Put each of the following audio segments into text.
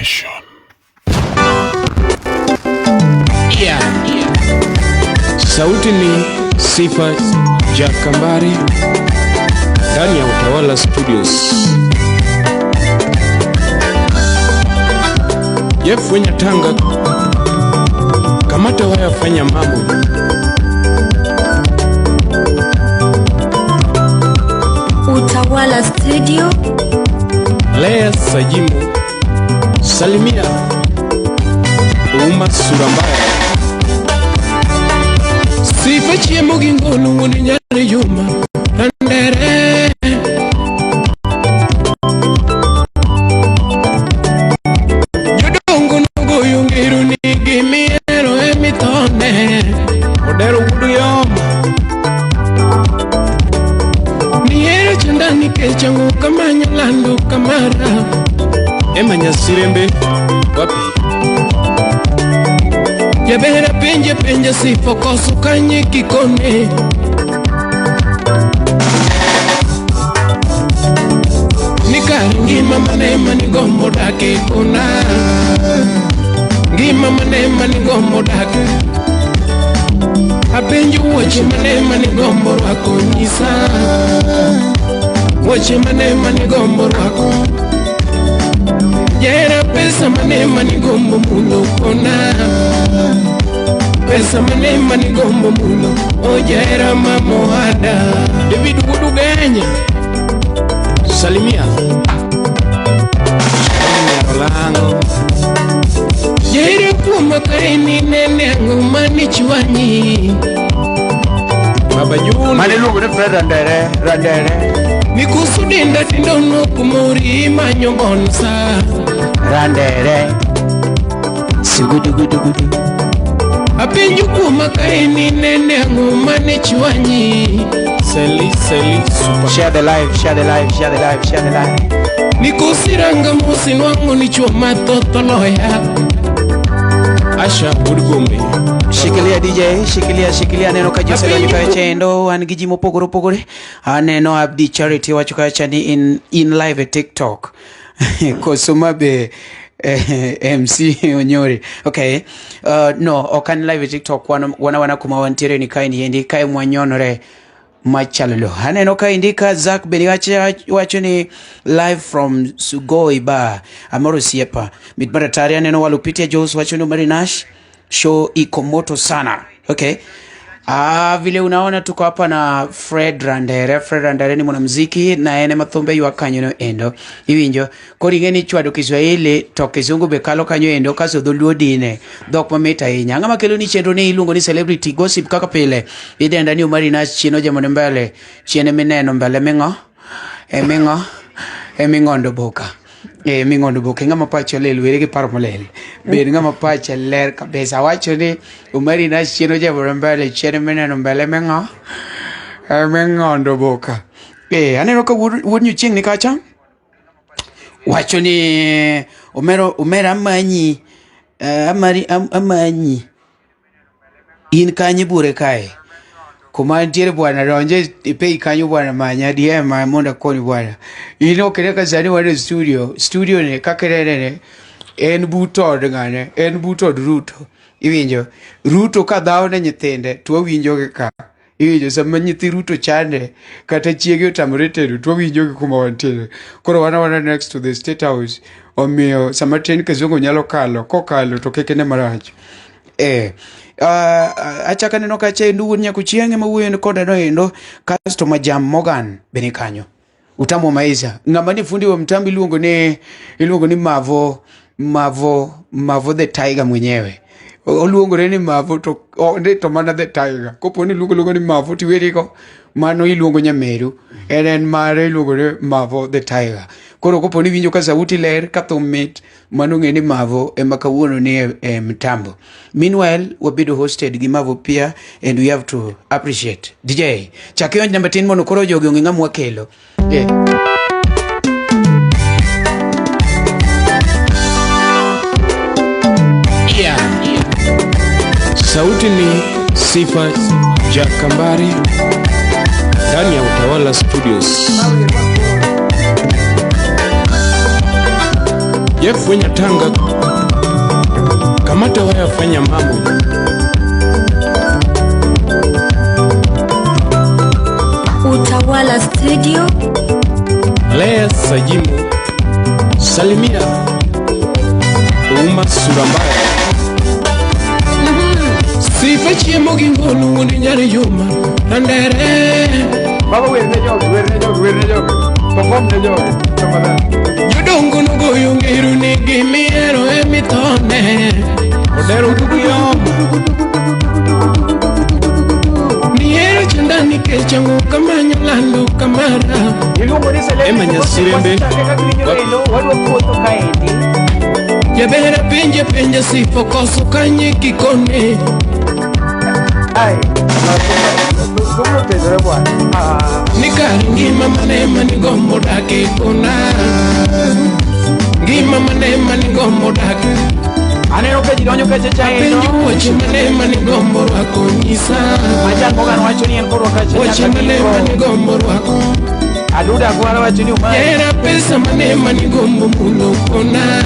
Generation. Sauti ni Sifa Jakambari ndani ya Utawala Studios. Jeff Wenya Tanga, kamata waya fanya mambo. Utawala Studio. Lea Sajimu, Salimia Uma Surambaya. Sifa chiemo gingonu woni nyare yuma Randere Jodongo nogo yungiru ni gimiero emitone Odero wudu yoma Niero chandani kechangu kamanya landu kamara Emanya sirembe wapi Yabera penja Sifa kosu kanye kikone Ngima manema ni gombo dake kuna Ngima manema ni gombo dake Apenju wache manema ni gombo wako nisa Wache manema ni gombo wako Jera pesa manema ni gombo mulo kona Pesa manema ni gombo mulo Ojera mamohada David Wudu Genya Salimia Rolango Jere kuma kaini nene ngumani chuanyi Baba Juni Mane lugu ni Fred Randere Mikusudinda tindono kumuri manyongonsa Randere Sigudu Apenju kuma kaini nene ngumani chuanyi Seli super. Share the live. Nikusiranga musi nwangu ni chuma totoloya Asha Burgombe Shikilia DJ, shikilia neno kajusela yuka chendo Anigiji mopogore Neno Abdi Charity wachuka chani in live at TikTok Kosuma be MC Onyori. Okay. No, okan live at TikTok wana kumawantire ni kai ni yendi kai mwanyonore Machalolo. Haneno ka indika Zak Beniwache wachoni live from Sugoi Bar Amoro Siepa. Mitbaratari haneno walupitia Jos wachoni Marinash. Show iko moto sana. Okay. Vile unaona tuko hapa na Fred Randere ni mwanamuziki na ene mathombe yu kanyo endo. Hivi njo kori ngeni chwado Kiswahili to Kizungu bekalo kanyo endo kaso dhuluodine dhok mameta hinya. Ngama kelo ni chenro ni ilungo ni celebrity gossip kaka pile. Ide ndani umari chino jamone mbele. Chiene mineno mbele mingondo boka. Mingondo boka ngama pacho lelu wege parmolele. Beri ngama pacho ler kabisa wacho ni umari chino jamone mbele chiene mineno mbele mingondo boka. Aneno ka wonyu ching ni kacha. Wacho ni umera amanyi amanyi in kanyi bure kai kuma ndiere bwana ronje ipe ikanyu bwana manya die ma monda koni bwana ino kereka zani wane studio ne kakerere en buto ngane en buto Ruto iwinjo Ruto ka dhawo ne nyithinde to winjo ka iwinjo sama nyithi Ruto chande kata chiege otamore tedo to winjo kuma wantiere koro wana next to the State House omiyo sama ten Kizungu nyalo kokalo to kekene marach achaka neno kache ndugu nyakuchienge mawuyo koda no endo customer jam Morgan benikanyo utamo maiza ngamba fundi wa mtambi luongo ni Mavo the Tiger mwenyewe oluongo ni Mavo to to mana the Tiger koponi luongo ni Mavo tiweriko mano iluongo Nyameru en mare luongo ni Mavo the Tiger koro koponi winjo ka sauti ler ka thomit mano ngeni Mavo emakawuono ni mtambo. Meanwhile wabido hosted gi Mavo pia and we have to appreciate DJ chakio namba 10 mono koro jogi ongenga mwakelo Sauti ni Sifa Jakambari ndani ya Utawala Studios. Chef wenye tanga kamata waya fanya mambo. Utawala Studio. Lea Sajimu Salimia Uma Surambaya Sifa chiemo gingonu Undi nyari yuma Nandere Baba werne jogi Perform jogi Jodongo nugo yungiru Nigi miero emitone Odero duguyo Niero chandani kechangu Kamanya lando kamara Ema nyasirembe Jabera penja sifo koso kanye kikone Nikari ngima manema ni gombo dake kona Ngima manema ni gombo dake Aneno keji donyo keche chae no. Penju wachi manema ni gombo wako nyisa Majan bogan wacho ni en koro kache wachi manema ni gombo wako Aduda kuala wacho ni umari Yera pesa manema ni gombo mulo kona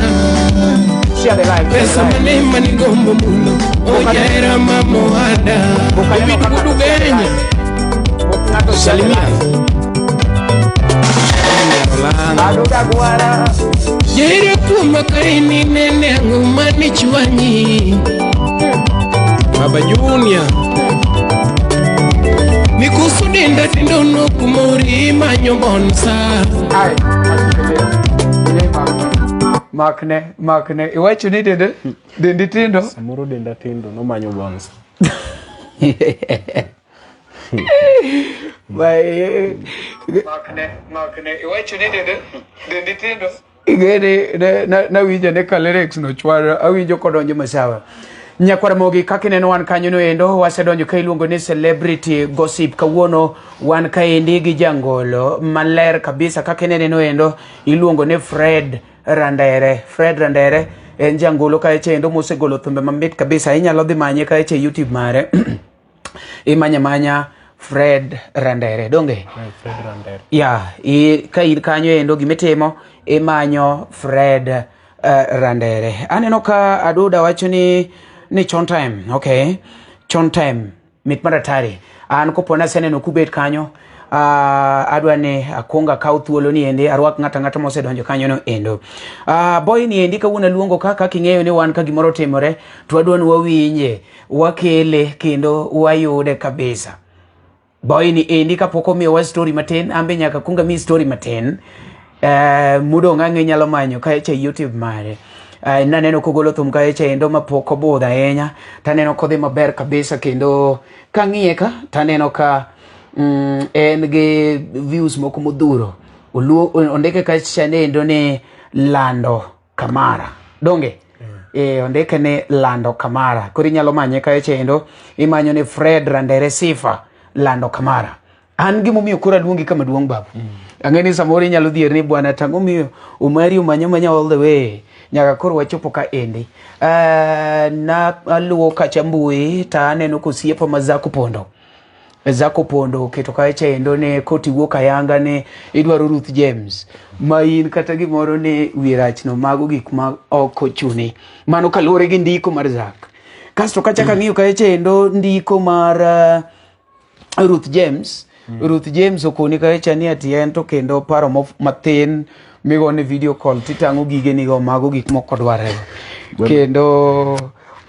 Share the live Pesa manema ni gombo mulo Ojera mamoada Bibi dugudu genya Salimia Aduda kuala Jere kuma kaini nene angumani chuanyi Baba Junior Nikusudinda tindono kumuri manyobonsa Makne Iwacho ni dende tindo Samuro denda tindo no manyo bonsa Makne Iwacho ni dende tindo Igede na winjo ne lyrics no chwara awinjo kodonjo masawa Nyakwara mogi kakineno wan kanyo no endo wasedonjo ka iluongo ni celebrity gossip kawuono wan kaendi gi jangolo maler kabisa kakinene no endo iluongo ni Fred Randere en jangolo ka echendo mosegolo thumbe mamit kabisa inyalo dhi manye ka eche YouTube mare imanya Fred Randere donge Fred Randere ka ir kanyo endo gimitimo imanyo Fred Randere aneno ka Aduda wacho ni chon time okay chon time mit maratari an kopona seneno kubet kanyo adwa ni akonga kaw thuolo ni ende arwak ngata mosedonjo kanyo no endo boy ni endi kawuono luongo kaka king'eyo ni wan ka gimoro timore to adwa ni wawinje wakele kendo wayude kabisa boy ni endi kapok omiyowa story matin ambe nyaka kunga mi story matin mudo ng'ang'e nyalo manyo ka eche YouTube mare naneno kogolo thum ka eche endo mapok obudha ahinya taneno kodhi maber kabisa kendo kang'iye ka taneno ka en gi views moko modhuro ondike ka endo ni Lando Kamara donge ondike ni Lando Kamara koro inyalo manye ka endo imanyo ni Fred Randere Sifa Lando Kamara an gimomiyo koro aluongi kama duong' babu ang'eni samoro inyalo dhier ni bwana tango miyo umari umanya all the way nyaka koro wachopo ka endi na aluwo kacha mbui ta aneno kosiepa Zako Pondo keto ka endo ne koti wuok ayanga ne idwaro Ruth Jemes ma in kata gimoro ne wirach no mago gik ma ok ochuni mano kalore gi ndiko mar Zak kasto kachaka ng'iyo ka endo ndiko mar Ruth Jemes okoni ka ni atien to kendo paro mathin migone video call titango gige nigo mago gik moko dwarre kendo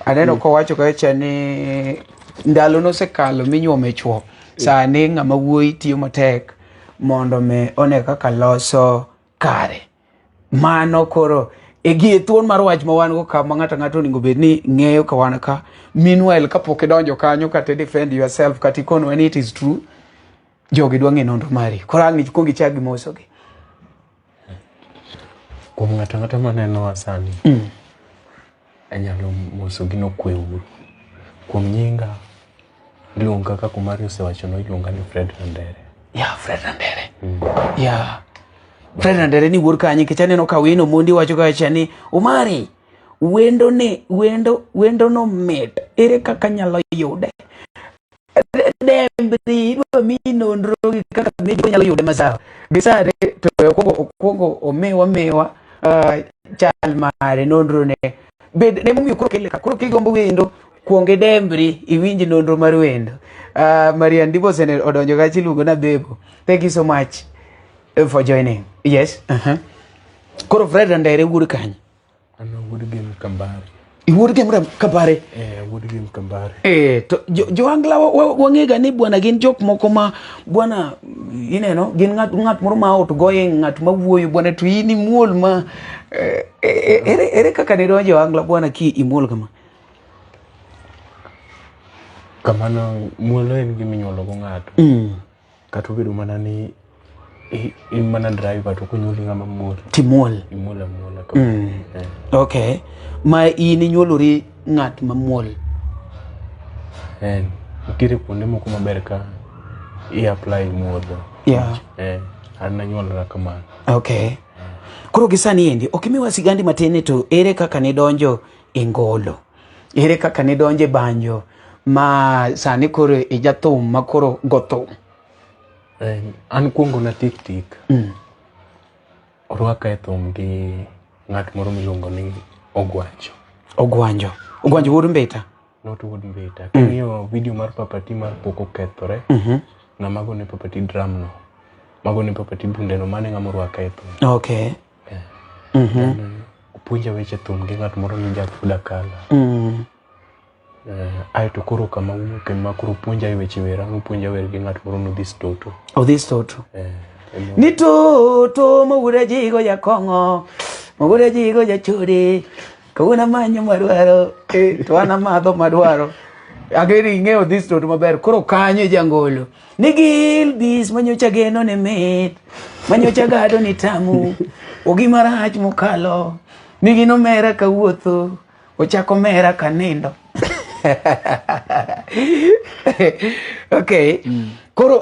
aneno ko wacho ka ni ndalo no sekalo minyuome chuo sani ng'ama wuoyi tiyo matek mondo me one kaka loso kare mano koro gie thuon mar wach ma wan go kama ng'ato onego bed ni ng'eyo ka wan ka meanwhile kapok idonjo kanyo kata defend yourself kata ikono when it is true jogi dwa ng'e nonro mari koro ang' ikwongi chagi mosogi kuom ng'ato maneno asani anyalo mosogi no kwe uru kuom nyinga iluonga kaka kumari osewacho no iluonga ni Fred Randere Fred Randere Fred Randere ni wuor kanyi kech aneno ka wino mondi wacho ka ni umari wendo no mit ere kaka nyalo yude dembri idwa mi nonro gi kaka nyalo yude masawa gisare to okuongo omewa chal mare nonro ne bed ne momiyo koro kigombo wendo kuonge dembri iwinji nonro mar wendo. Marian Dibosene odonjo gachi luongo na bebo. Thank you so much for joining. Yes. Koro Fred Andere wuod kany. Ano wuod Gem Kambare. Iwuod Gem Kambare. Wuod Gem Kambare. To joangla wang'ega ni bwana gin jok moko ma bwana ineno gin ng'at moro ma ot goye ng'at ma wuoyo bwana to in imuol ma ere kaka ne donjo angla bwana ki imuol kama. Kamano muolo en gima inyuolo go ng'ato. Kata obedo mana ni in mana driver to kunyuoli ng'ama muol. Timuol. Imuola Okay. Ma in inyuolori ng'at ma muol. Nitiere kuonde moko maber ka i-apply muodho. Yeah. An nanyuolora kamano. Okay. Koro gisani endi, okimiwa sigandi matene to ere kaka ne donjo e ngolo. Ere kaka ne donjo e banjo ma sani koro e jathum ma koro gothum. An kuongo na tik. Orwaka e thum gi ng'at moro miluongo ni Ogwanjo. Ogwanjo wuod Mbeta? Not wuod Mbeta. King'iyo video mar Papati mar pok okethore. Ng'ama go ne Papati drum no. Mago ne Papati bunde no mane ng'ama orwaka e thum. Okay. Puonja weche thum gi ng'at moro ni Jafuda Kala. To koro kama wuok ma koro puonja weche wera, puonja wer gi ng'at moro Odhis Toto. Odhis Toto. Ni Toto mawuoda jigo jakong'o, mawuoda jigo jachode, kawuono manyo madwaro, to an amadho madwaro. Ageri ing'eyo Odhis Toto maber, koro kanyo jangolo. Ni Gilbis manyocha geno ne mit, manyocha gado ni tamu, ogima rach mokalo, nigi nomera kawuotho, ochako mera kanindo. Okay. Koro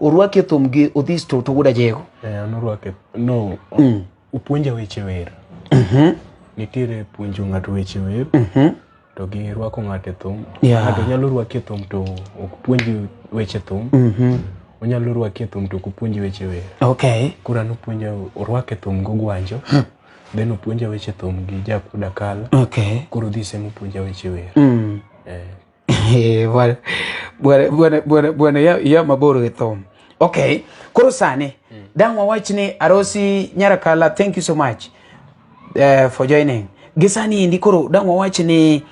orwake thum gi Odhis Toto wuoda jego. Anorwake no. Upuonja weche wer. Nitiere puonjo ng'ato weche wer. To gi rwako ng'ato e thum. Ng'ato nyalo rwake thum to ok puonji weche thum. Onyalo rwake thum to ok puonji weche wer. Okay. Koro anopuonja orwake thum go Ogwanjo. Then upuonja weche thum gi Jafuda Kala. Okay. Koro dhise mupuonja weche wer. Bwana ya maboro e thum. Okay. Koro sani dang wawach ni Arosi Nyarakala, thank you so much for joining. Gisani indi koro dang wawach ni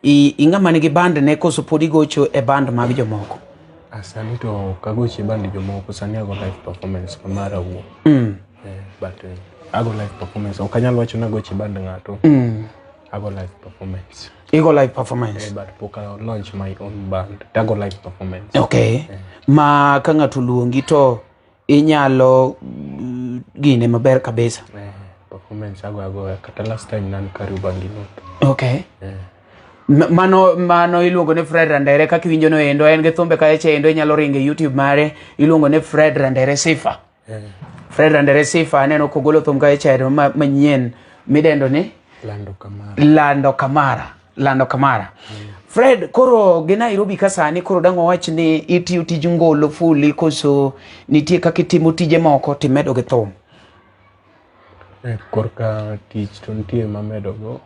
ing'ama nigi band ne koso podi gocho e band mag jomoko. Sani to kagoche band jomoko sani ago live performance kamara wo. But ago live performance. Okanyalo wacho na goche band ng'ato. Ago live performance. Igo live performance. But poka launch my own band. Ago live performance. Okay. Ma ka ng'ato luongi to inyalo gine maber kabisa. Performance ago kata last time nan Kariobangi North. Okay. Mano iluongo ne Fred Randere kaka iwinjo no endo en gi thumbe kae chendo inyalo ringe YouTube mare iluongo ne Fred Randere Sifa. Fred Randere Sifa aneno kogolo thum kae chendo manyien midendo ni Lando Kamara. Fred, koro gi Nairobi ka sani koro dang wawach ni itiyo tij ngolo fuli koso nitie kaka itimo tije moko timedo gi thum? Korka tich to nitie mamedo go,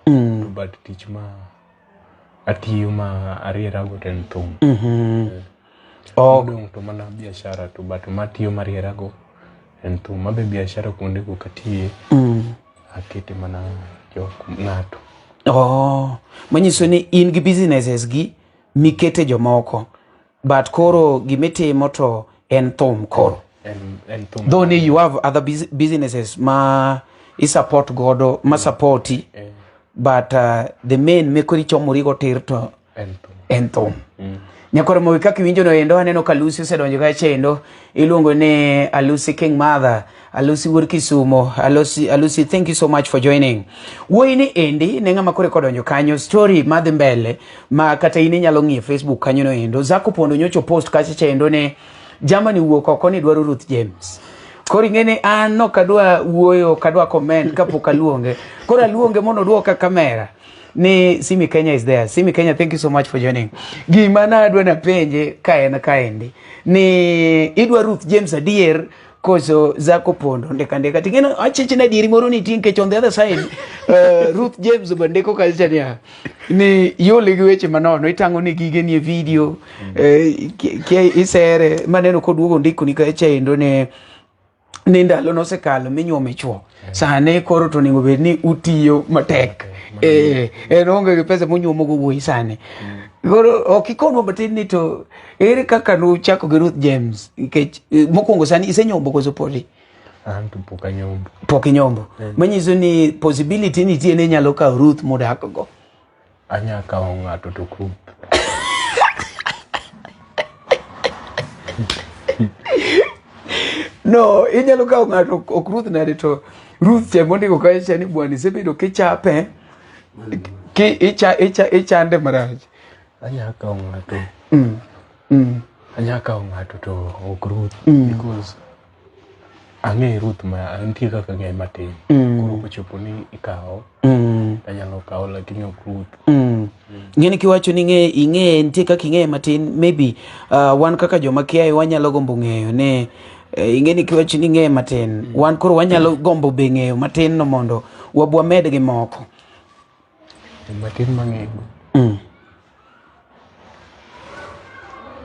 but tich ma atiyo ma ariera go ten thum. Dong to mana biashara to but matiyo mariera go en thum. Mabe biashara kuonde go katiye akete mana jok ng'ato. Manyiso ni in gi businesses gi mikete jomoko, but koro gimitimo to en thum koro. En thum. Though you have other businesses ma support godo ma supporti, but the main mekori chomori go tir to en thum. Nyakoro mo kaka winjo no endo aneno ka Lucy osedonjo ga chendo iluongo ne Alusi King Mother, Alusi wuod Kisumo. Alusi, thank you so much for joining. Woi ni endi ne ng'ama kore kodonjo kanyo story madhi mbele ma kata ini nyalo ng'i Facebook kanyo no endo Zako Pondo nyocho post kache chendo ne Germany wuok oko ni dwaro Ruth Jemes. Koro ing'eni an no kadwa wuoyo kadwa comment kapok aluonge. Koro aluonge mondo duoka kamera. Ni Simi Kenya is there. Simi Kenya, thank you so much for joining. Gima na adwa na penje ka en kaendi. Ni idwa Ruth Jemes adier koso zako pondo ndeka tingeno achichi na diri moro ni tinke on the other side Ruth Jemes bandeko kalchania ni yole gi weche manono itango ni gige ni video ke isere maneno koduogo ndiko ni ka chendo ne ndalo no sekalo minyuome chuo sane koro to ningo bedni utiyo matek onge gi pesa munyuomo go wuoi sane koro okikono batini to ere kaka no chako gi Ruth Jemes nikech mokuongo sani isenyombo koso poli anto poki nyombo manyiso ni possibility ni tiene nyalo ka Ruth modak go anya ka ngato to group no inyalo ka ngato ok Ruth na to Ruth che mondi ko kaisha ni bwani sebedo kichape ki ichande maraj anya ka ngato anya ka ngato to ok Ruth because ange Ruth ma anti kaka ngai matin koro kochopo ni ikao anyalo kao lakini ok Ruth ngeni kiwacho ni inge nti kaka inge matin maybe wan kaka joma kiaye wanyalo gombo ngeyo ne ingeni kiwacho ni nge matin wan koro wanyalo gombo be ngeyo matin no mondo wabwa med gi moko matin mangego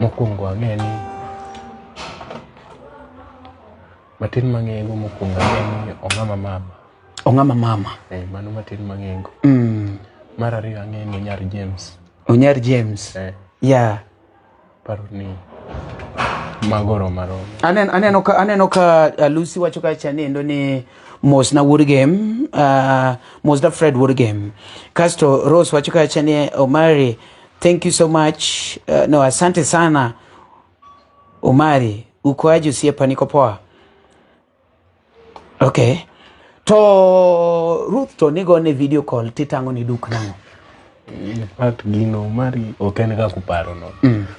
mokuongo angeni matin mangego mokuongo angeni ongama mama mano matin mangego mar ariyo angeni onyar Jemes yeah paro ni magoro maro aneno ka Lucy wacho ka chanendo ni mosna Woodgame mosna Fred Woodgame kasto Rose wacho ka chanie Omari thank you so much no asante sana Omari ukoaje usiepa niko poa okay to Ruth to nigo ne video call titango ni duk nango pat gino Mari okene ka kuparo no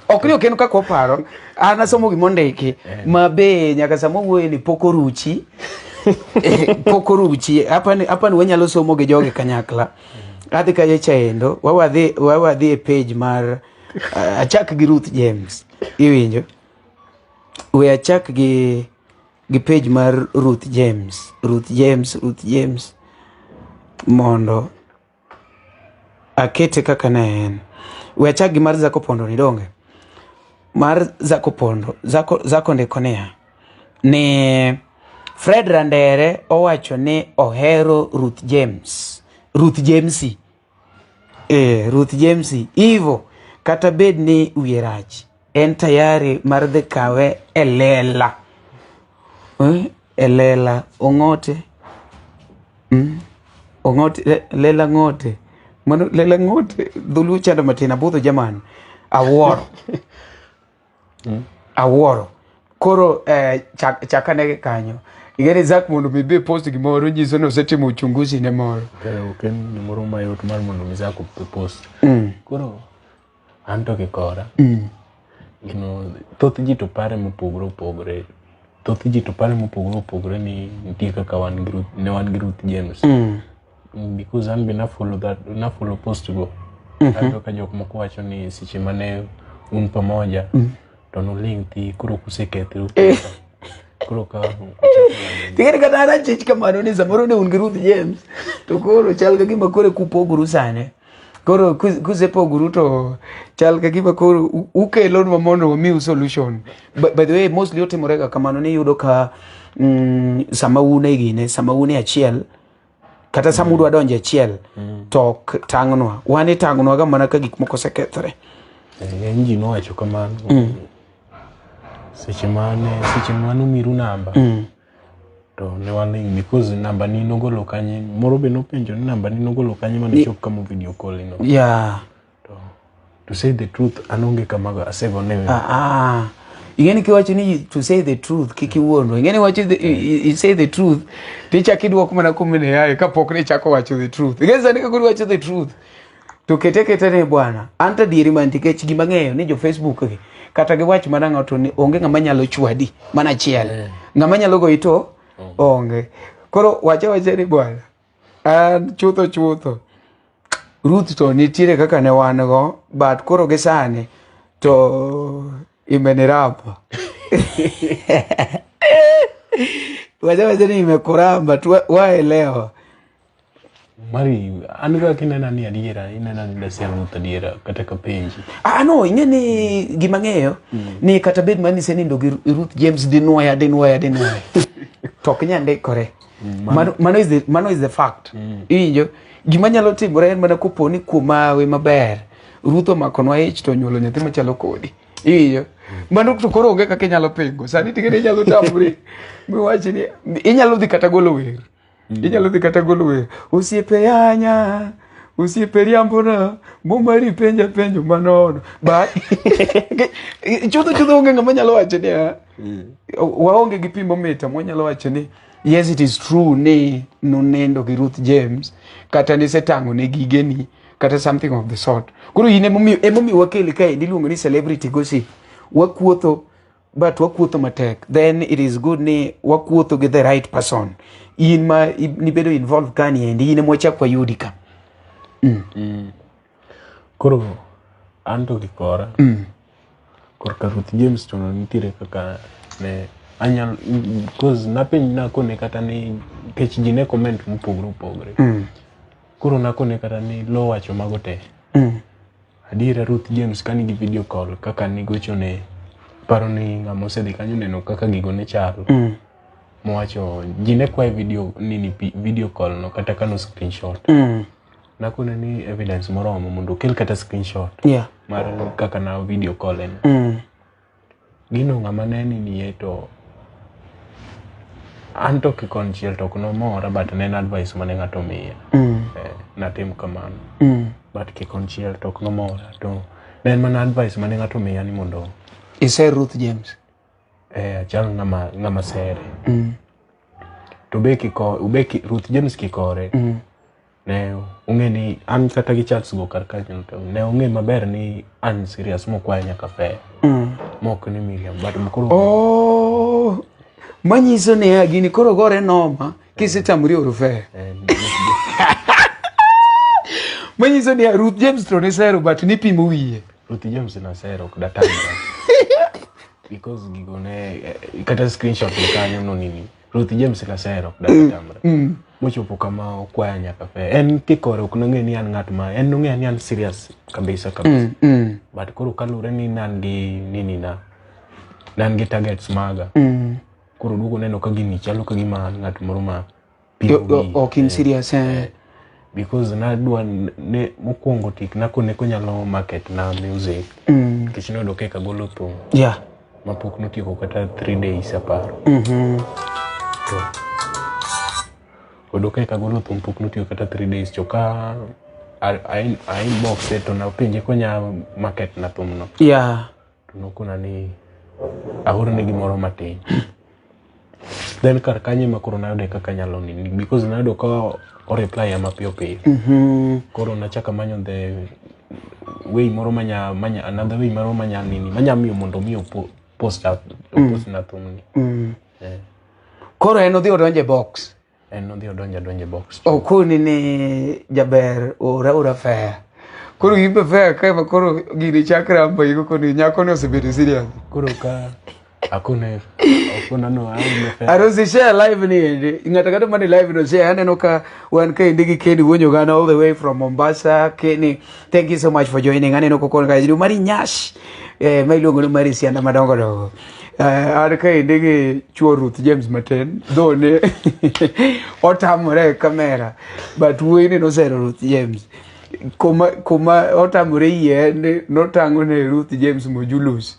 okni okene ka kuparo anasomo gimondeki mabe nyaka samo wuoye ni pokoruchi hapa ni wenyalo somo gi joge kanyakla adhi ka chaendo wawadhi e page mar achak gi Ruth Jemes iwinjo we achak gi page mar Ruth Jemes mondo akete kaka na en we achak gi mar zako pondo ni donge mar zako pondo zako ndekonea ne Fred Randere owacho ni ohero Ruth Jemes Ivo kata bed ni uyerach en tayari mar dhi kawe elela ongote lela ngote mano lela ngote dhulu chanda matina budho jaman aworo koro chakane kanyo igere zak mondo mibe post gimoro nyiso no setimo uchunguzi ne moro ken ni moro mayot mar mondo mizako post koro anto ke kora gino thoth ji to pare mopogore ni nitie kaka wan gi Ruth Jemes because an be na follow post go anto ka jok moko wacho ni siche mane un pamoja to no link ti kuro kusekethu kuro ka tigere kata ana chich kamano ni samoro ne un gi Ruth Jemes to koro chal ga gima kore kupoguru sane koro kusepoguru to chal ga gima koro ukelo mondo mi solution by the way mostly otimorega kamano ni yudo ka sama une achiel kata sama udwa donje achiel to tang'nwa wan itang'nwa ga mana ka gik moko sekethre enji no wacho kamano seche mane miru namba to ne waling because namba ni nogolo kanye moro be no penjo ni namba ni nogolo kanye mane chok kama video call no yeah to say the truth anonge kamaga asego ne ingeni kiwacho ni to say the truth kiki wuono ingeni wacho you say the truth ticha kidwoko mana kumene yaye kapok ne chako wacho the truth ingeni sani ka wacho the truth to kete ne bwana anta diri mantike chigi mang'eyo ni jo Facebook gi kata gi wach mana ng'ato ni onge ng'ama nyalo chwadi mana chiel ng'ama nyalo go ito onge koro wacha ni bwana an chutho Ruth to nitiere kaka ne wan go but koro gi sani to imenirapa wacha nimekuramba tu waelewa. Mari aniga kinena ni adiera inena ni Nasero Ruth adiera kata ka penji. No ingeni gimang'eyo ni kata bed mani senindo gi Ruth Jemes dinwaya tok nyandikore. Mano is the fact. Injo gima nyalo timore en mana koponi kumawe maber Ruth omakonwa ich to nyuolo nyathi machalo kodi. Iyo mano to koro onge kaka nyalo pingo sani tingene nyalo tamri miwachi ni inyalo dhi kata golo wer. Inyalo dhi kata golo wer. Osiepe yanya osiepe riambona momari penjo manono ba chudo onge ngama nyalo wacho ni waonge gi pimo meta mwanyalo wacho ni yes it is true ni nonendo gi Ruth Jemes kata ni setango ne gigeni kata something of the sort. Kuro ine momi wakeli kae diluongo ni celebrity gossip. Wakuotho but wakuotho matek. Then it is good ni wakuotho gi the right person. In ma ni bedo involved kani endi ine mocha kwa yudika. Kuro anto gi kora. Korka Ruth Jemes to nitire kaka ne anyal because napeny nakone kata ni kech jine comment mopogre. Kuro nakone kata ni lo wacho mago te. Adiera Ruth Jemes kani gi video call kaka ni gochone paro ni ngamo osedhi kanyo neno kaka gigo ne chalo. Mowacho jine kwa video call no kata kano screenshot. Nakone ni evidence moromo mondo kel kata screenshot. Mar kaka na video call en. Gino ngama neni ni eto anto ki konchiel to kuno mora but nen advice mane ngato miya. Natim kamano. But ki konchiel to kuno mora to nen mana advice mane ngato miya ni mondo ise Ruth Jemes. Chal ngama sere. To ubeki Ruth Jemes kikore. Ne ungeni an kata gi Charles go karkanyo to ne unge maber ni an serious mo kwa nyaka fe. Mok ni Miriam but mkuru. Manyiso ne gini koro gore noma kisitamuri orufe. Manyiso ne Ruth Jemes to Nasero but ni pimo wiye. Ruth Jemes Nasero kudatanga. Because gigone kata screenshot kanyo no nini. Ruth Jemes Nasero kudatanga. Mochopo kama kwa nyaka fe. En kikore ukunange ni an ngat ma en nunge ni an serious kabisa. But koro kalure ni nangi nini na nangi targets maga. Kuro dugo neno kagini chalo kagima ngat moro ma king serious because na dua ne Mokuongo tik nakone konyalo market na music kichino doke kagolo to mapok notiko kata 3 days aparo odoke kagolo to mpok notiko kata 3 days choka I inbox to na pinje konya market na tumno tunokuna ni ahoro ne gimoro matin. Then karkanye makoro na yode kaka nyalo nini because na yodo ka o reply ama pio. Koro na chaka manyo the way moro manya another way moro manya nini manya miyo mondo miyo post na tumni. Koro eno dhi odonje box. Eno dhi odonje box. Kuni ni jaber ora fair. Koro gimbe fair kama koro gini chakra mba yuko kuni nyako ni osibiti serious. Koro ka akuna no arosi share live ni ngatakata mani live no share aneno ka wan ka indigi Keni wonyo gana all the way from Mombasa. Keni, thank you so much for joining. Aneno ko kon guys mari nyash mai longo no mari sianda madongo ka indigi chuo Ruth Jemes maten do ne otamore kamera but we ni no zero Ruth Jemes kuma otamore ye no tango ne Ruth Jemes mojulus.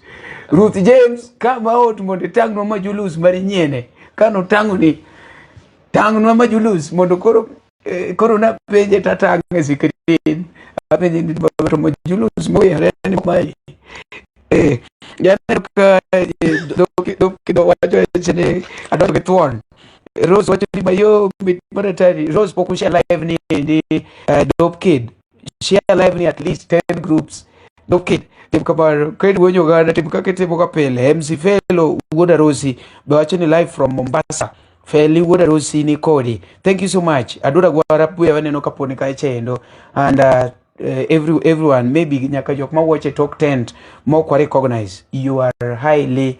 Ruth Jemes kama ot mondo tangno majulus mari nyene kano tangno majulus mondo koro na penje tatang e screen apenje ni babato majulus moya ni mai yana ka do wacho chene adoro ketwon Rose wacho ni mayo mitari Rose pokusha live ni dope kid share live ni at least 10 groups dope kid tim kabar Keni wonyo gana tim kakete moka pele MC Fellow Woda Rosi bawacho ni live from Mombasa Feli Woda Rosi ni Kodi. Thank you so much. Adura gwara puya waneno kaponi ka chendo and everyone maybe nyaka jok ma watch talk tent more recognize you are highly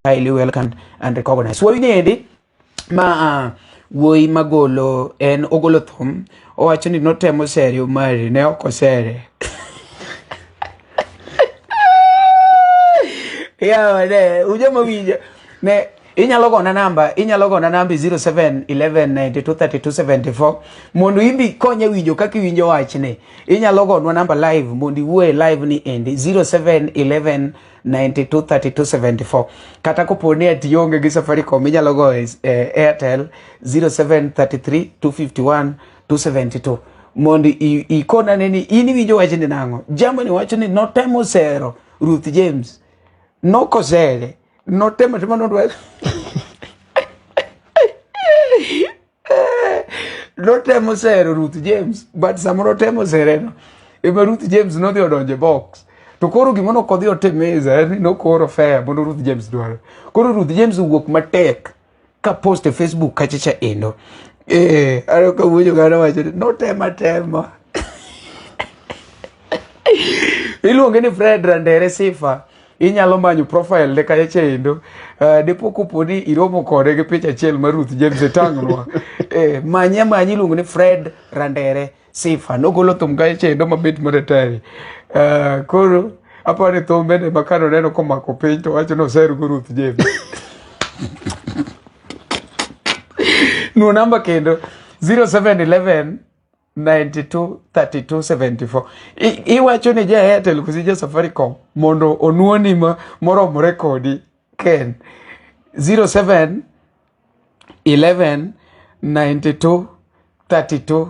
welcome and recognized. So we need ma wuoyi magolo en ogolo thum owacho ni notemo serio mari ne oko sere ya ne ujama winja ne inyalo gona namba 0711923274 mondo imbi konya winjo kaka winjo wachne inyalo gonwa namba live mondo iwuoe live ni endi 0711923274 kata koponi ationge gi Safaricom inyalo go Airtel 0733251272 mondo ikona neni ini winjo wachne nango jambo ni wacho ni notemo sero Ruth Jemes nokosere notemo tema nodwa notemo sero Ruth Jemes but samoro temo sereno ema Ruth Jemes no dhi odonje box to koro gimono kodhi otemeza no koro fair mondo Ruth Jemes dwaro koro Ruth Jemes wuok matek ka post e Facebook kachacha endo aro ka wuoyo gara wacho notema iluonge ni Fred Randere Sifa inyalo manyo profile ne kachacha endo depo kuponi iromo kode gi picha achiel mar Ruth Jemes tangnwa manyi iluongo ni Fred Randere Sifa nogolo thum kachacha endo mabet maratari koro apare thum bende makano neno komako piny to wacho nosero go Ruth Jemes no namba kendo 0711923274 iwacho ni ja Airtel kusi ja Safaricom mondo onuoni moromore kodi ken 0711923274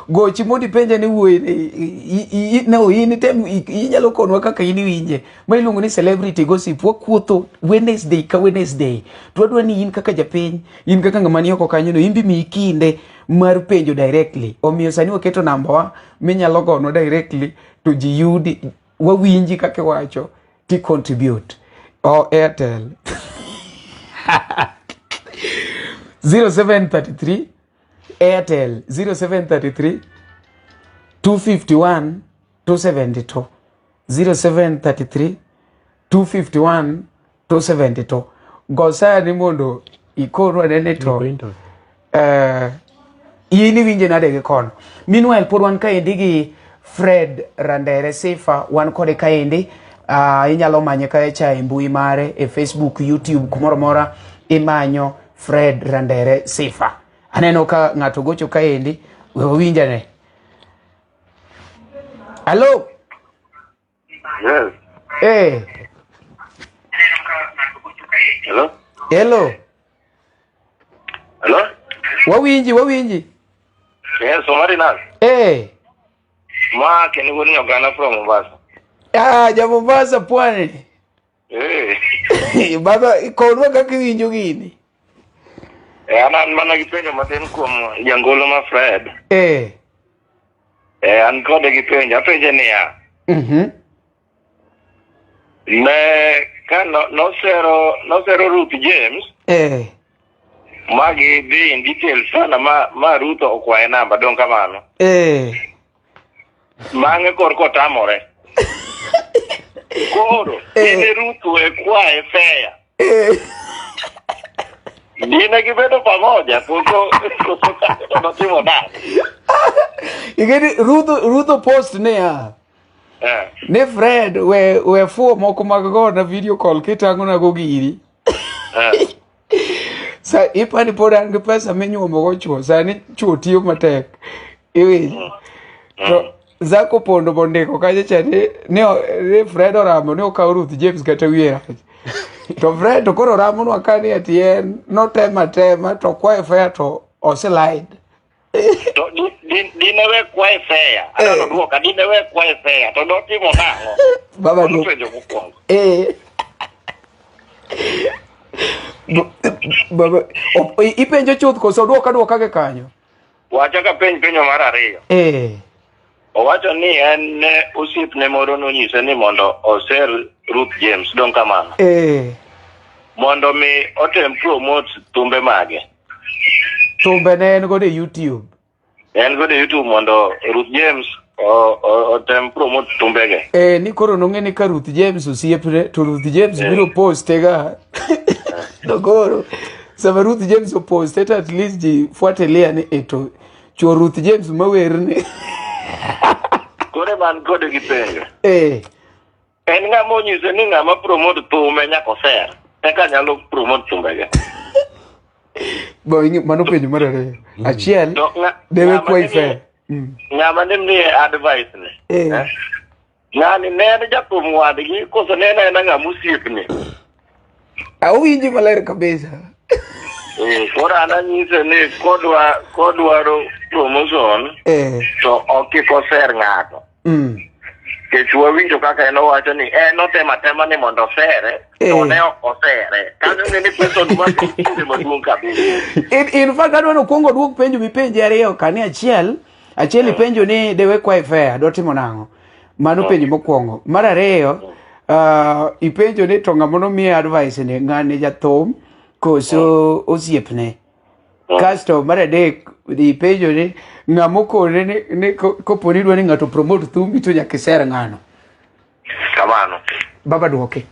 gochi modi penja ni wuoyi no ini tem inyalo konwa kaka ini winje ma iluongo ni celebrity gossip wakuotho Wednesday ka Wednesday twadwa ni in kaka japiny in kaka ng'ama ni oko kanyo no imbi mi kinde mar penjo directly omiyo sani waketo namba wa minyalo gono directly to jiyudi wawinji kaka wacho ti contribute Airtel 0733 Airtel 0733 251 272 0733 251 272 gosani mondo ikorwa nene to ini winje nade gi kono meanwhile pod wan kaendi gi Fred Randere Sifa wan kode kaendi inyalo manye kaecha e mbui mare e Facebook, YouTube kumoro mora imanyo Fred Randere Sifa aneno ka ng'ato gocho kaendi we winja ne hello yes hello hello hello wawinji yes somari nas ma keni woni ogana from Mombasa ja Mombasa pwani baba konwa kaka winjo gini anan mana gipenjo matin kuom jangolo ma Fred an kode gipenjo apenje niya ne ka nosero Ruth Jemes magi dhi in details sana ma Ruth okwaye namba don kamano mang'e korko tamore koro ine Ruth we kwaye fair dine gibedo pamoja kuko notimo nani igeni Ruth post ne ne Fred we fuo moko mag go na video call kitango na go giri sa ipani pod an gi pesa minyuomo go chuo sani chuo tiyo matek iwinjo to zako pondo bondeko kachacha ne Fred oramo ne okawo Ruth Jemes kata wiye to Fred to koro ramo nwa kani atien notema to kwaye fair to oselide to dine we kwaye fair adano duoka dine we kwaye fair to notimo nang'o baba no penjo Mokuongo baba ipenjo chuth koso duoka ke kanyo wacha ka penjo mar ariyo owacho ni en osiepne moro nonyise ni mondo osel Ruth Jemes don kamano mondo mi otem promote thumbe mage thumbe ne en gode YouTube mondo Ruth Jemes otem promote thumbege ni koro nong'e ni ka Ruth Jemes osiepre to Ruth Jemes biro poste ga to koro Sama Ruth Jemes post at least ji fuatelea ni eto cho Ruth Jemes mawerne. Kore man kode gipenjo. En nga mo nyise ni nga ma promote tume nyako ser. Eka nyalo promote tumbege. Boy mano penjo marare. Achiel dewe kwa ife. Ngama ni advice ni. Ngani nene japumu wadigi koso nene na nga musipni. Awinji maler kabisa. Kora ananyise ni kodwaro promotion to okikoser ng'ato. Kechua winjo kaka eno wacho ni tema ni mondo sere to ne okosere. Kanyo ni person maduong' kabisa. In fact adwano kuongo duok penjo mipenje ariyo kani achiel ipenjo ni dewe kwa fair dotimo nango. Mano penjo mokuongo. Mar ariyo ipenjo ni to ng'amono miye advice ni ng'ani jathum koso osiepne. Kasto mar adek ipenjo ni ng'amokone ni koponi dwa ni ng'ato promote thumbi to nyaka ser ng'ano. Kamano. Baba duoke.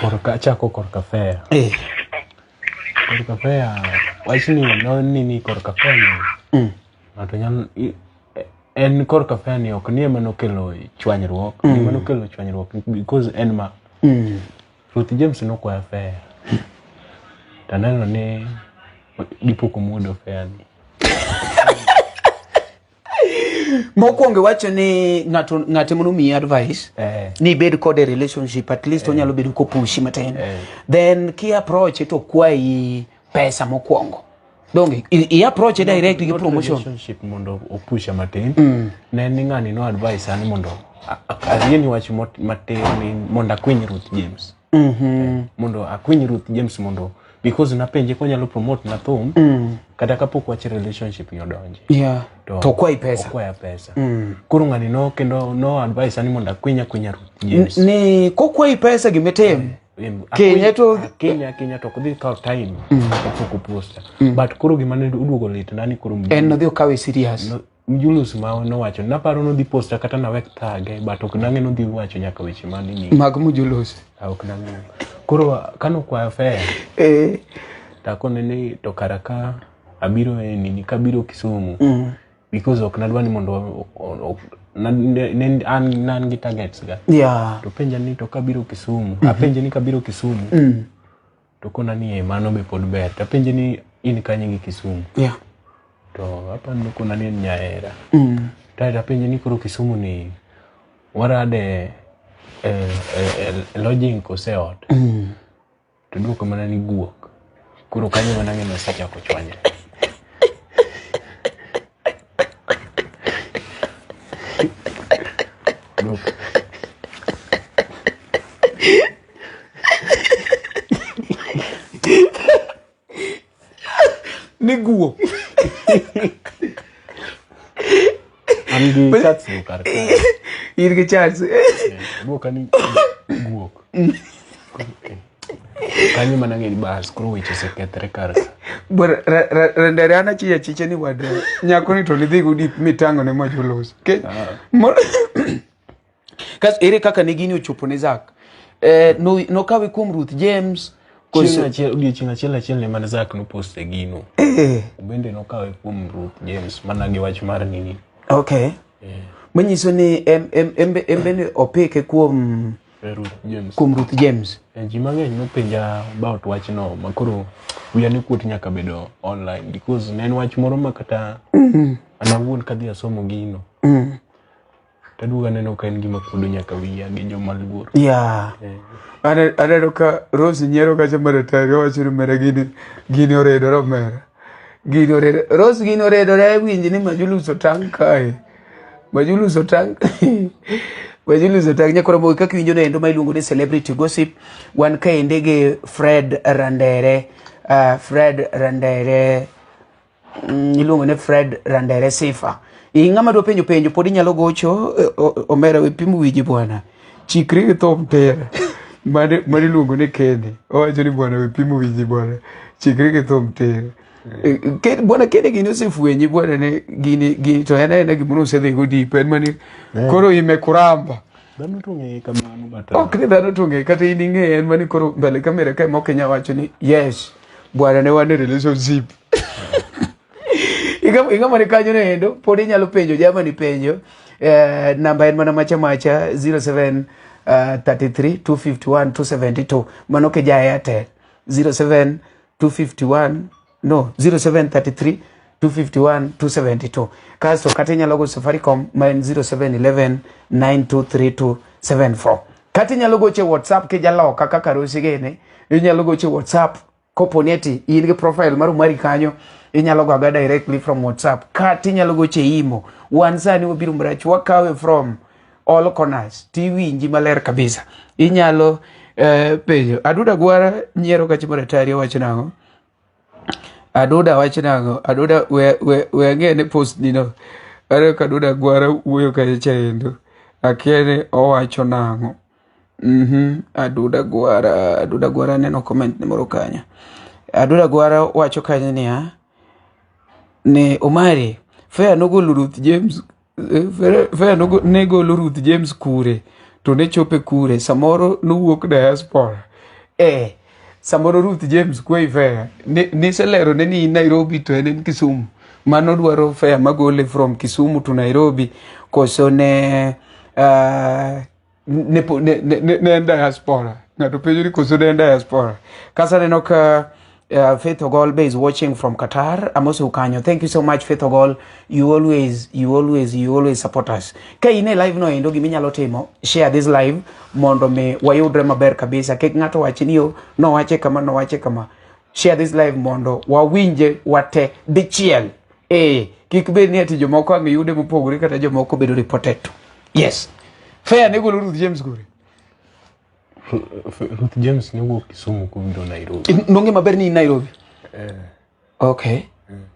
Korka fair. Korka fair. Wachni no ni korka fair ni. Ng'ato nyalo en korka fair ni ok ni mano kelo chwanyruok. Ni mano kelo chwanyruok because en ma. Ruth Jemes no kwa fair. Tanano ni dipoko mudo fair ni. Mokuongo wacho ni ng'ate mono mi advice ni bed kode relationship at least onyalo bedo ko pushi matin. Then ki approach to kwai pesa mokuongo. Donge I approach direct gi promotion relationship mondo opusha matin. Ne ni ng'ani no advice ani mondo alieni wach matin ni mondo akwiny Ruth Jemes. Mondo akwiny Ruth Jemes mondo because napenje ko nyalo promote na thum kata kapok wach relationship yodonje. To kwai pesa. Kwai pesa. Kuro ng'ani no kendo no advice ani mondo akwinya Ruth Jemes. Ni ko kwai pesa gimetem. Kenya to kudhi kaw time kapok posta. But kuro gimane uduogo lit nani kuro en no dhi kawe serious. Julus ma no wacho na paro no dhi posta kata na wek thage but ok nange no dhi wacho nyaka weche mani ni mag mujulus ok nange kuro kano kwa fair ta kone ni to karaka abiro nini kabiro Kisumu because ok nadwani mondo nan gi targets ga to penja ni to kabiro Kisumu apenje ni kabiro Kisumu to kona ni mano be pod ber ta penje ni in kanye gi Kisumu to hapa nuko nani Nyaera tada penye ni kuro Kisumu ni warade lodging koseot to duko mana ni guok kuro kanyo manange no sacha ko chwanya ni guok Angi chats bukar. Irgi chats. Bukani guok. Kanyo manange ni bas kuro weche sekethre kar. But renderana chiche ni wadre. Nyako ni to ni dhi gudi mitango ne mojulos. Kas ere kaka ne gini ochopo ne Zak. No kawe kum Ruth Jemes. Chieng' achiel ne man Zak no post e gino. Bende no kawe kum Ruth Jemes managi wach mar nini. Okay. Manyiso ni embene opeke kuom Ruth Jemes. Jima ng'eny nopenja about wach no makoro wiya ni kuot nyaka bedo online because ne en wach moro makata anawuon kadhi asomo gino. Taduga neno ka en gima kuodo nyaka wiya gi joma luor. Adaro ka Rose nyiero kacha maratari wacho ni mera gini oredore mera. Rose gini oredore winji ni majuluso tang kae. Majuluso tang nyakora boy kaka winjo no endo ma iluongo ni celebrity gossip wan ka endege Fred Randere iluongo ne Fred Randere Sifa. Ng'ama do penjo pod inyalo gocho omera we pimu wiji bwana. Chikri gi thom tera. Mari luongo ne Kene. Owacho ni bwana we pimu wiji bwana. Chikri gi thom tera. Bwana Kene gini osefwenyi bwana ne gini to ena gimoro osedhi go deep en mani koro imekuramba Dhano to ng'eye kamano bata. Ok ni dhano to ng'eye kata in ing'eye en mani koro mbele kamera kae mokenya wacho ni yes bwana ne wan e relationship. Iga mani kanyo ne endo pod inyalo penjo jamani penjo namba en mana macha 07 33 251 272 mano ke ja Airtel 07 251 no 0733 251 272 kasto kata inyalo go Safaricom ma en 0711 923274 kata inyalo goche WhatsApp ke jaloka kaka Rosi gene inyalo goche WhatsApp koponeti in gi profile mar mari kanyo inyalo go directly from WhatsApp kata inyalo goche imo wan sani wabiro mrach wakawe from all corners tiwinji maler kabisa inyalo penjo aduda gwara nyiero kachi moretari wacho nango aduda wacho nango aduda we ngene post nino are kaduda gwara wuoyo kacha endo akene owacho nango aduda gwara neno comment ne moro kanya aduda gwara wacho kanya niya ne Omari fair no golo Ruth James fair no golo Ruth James kure to ne chope kure samoro no wuok diaspora samoro Ruth James kwe fair ne selero ne ni Nairobi to en Kisumu mano dwaro fair magole from Kisumu to Nairobi koso ne diaspora ngato penjo ni koso ne diaspora kasa neno ka Faith Ogol is watching from Qatar. Amosu Kanyo. Thank you so much, Faith Ogol. You always support us. Kaya ine live no endo giminya lotemo. Share this live. Mondo me wayudre maber kabisa. Kek ngato wachiniyo. No wache kama. Share this live mondo. Wawinje wate dichiel. Kikbe ni ati jomoko angi yude mupoguri kata jomoko bedo reported. Yes. Fair nego Ruth James guri. Ruth James ni wuok Kisumu kubiro Nairobi. Nonge maber ni Nairobi? Okay.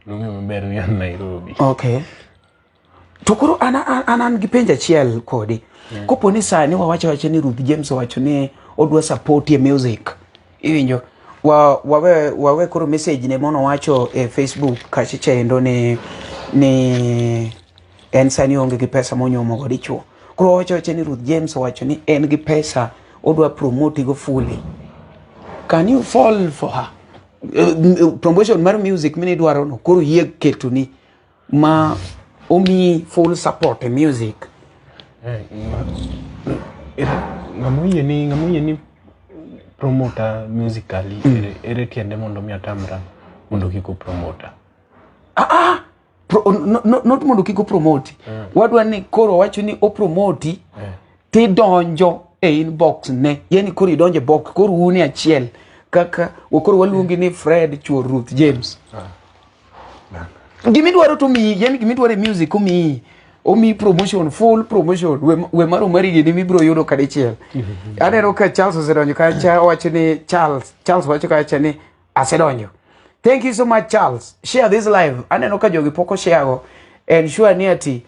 Nonge maber ni Nairobi. Okay. Tokoro anan gi penja chiel kodi. Kopo ni sani wawacho ni Ruth James wacho ni odwa support ye music. Iwinjo wawe koro message ne mono wacho Facebook kachicha endo ni en sani onge gi pesa monyomo go dichuo. Koro wacho ni Ruth James wacho ni en gi pesa odwa promote go fully. Can you fall for her? Promotion mar music mini dwaro no koro yie ketu ni ma omi full support in music. Ngamuye ni promoter musically ere tiende mondo mi atamra mondo kiko promoter. Not mondo kiko promote. Wadwa ni koro wacho ni o promote ti donjo inbox ne yani koro idonje box koro uni achiel kaka koro waluongi ni Fred chuo Ruth James gimi dwaro to mi yani gimi dwaro music omi promotion full promotion we maro mari gini mi bro yudo kade chiel anero ka Charles osedonjo kacha wacho ni Charles wacho kacha ni asedonjo. Thank you so much Charles. Share this live. Aneno ka jogi poko share go and sure ni ati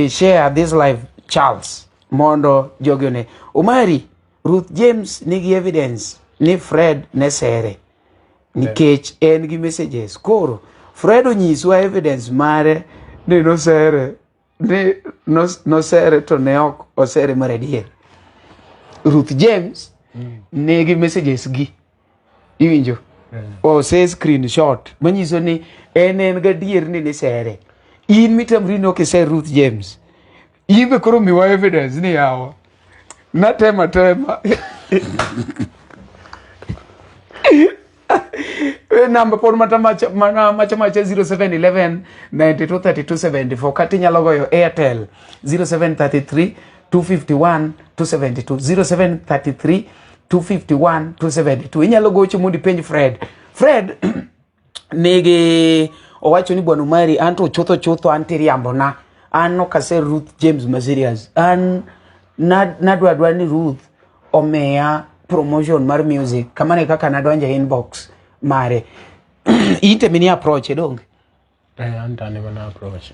share this live Charles mondo jogone Omari Ruth James nigi evidence ni Fred nesere nikech en gi messages koro Fred onyiswa evidence mare ni nosere to ne ok osere maradier. Ruth James nigi messages gi iwinjo ose screenshot manyiso ni en gadier ni nesere in mitamri no kese Ruth James ibe koro miwa evidence ni yawa natema number por macha 0711 923274 kati nyalo goyo Airtel 0733 251 272 0733 251 272 inyalo gocho mundi penj Fred nigi owacho ni bwana Omari anto chutho antiriambo na ano kase Ruth James Masirias an nadwa ni Ruth omea promotion mar music kamane kaka nadonja inbox mare ite mini approach dong antane mana approach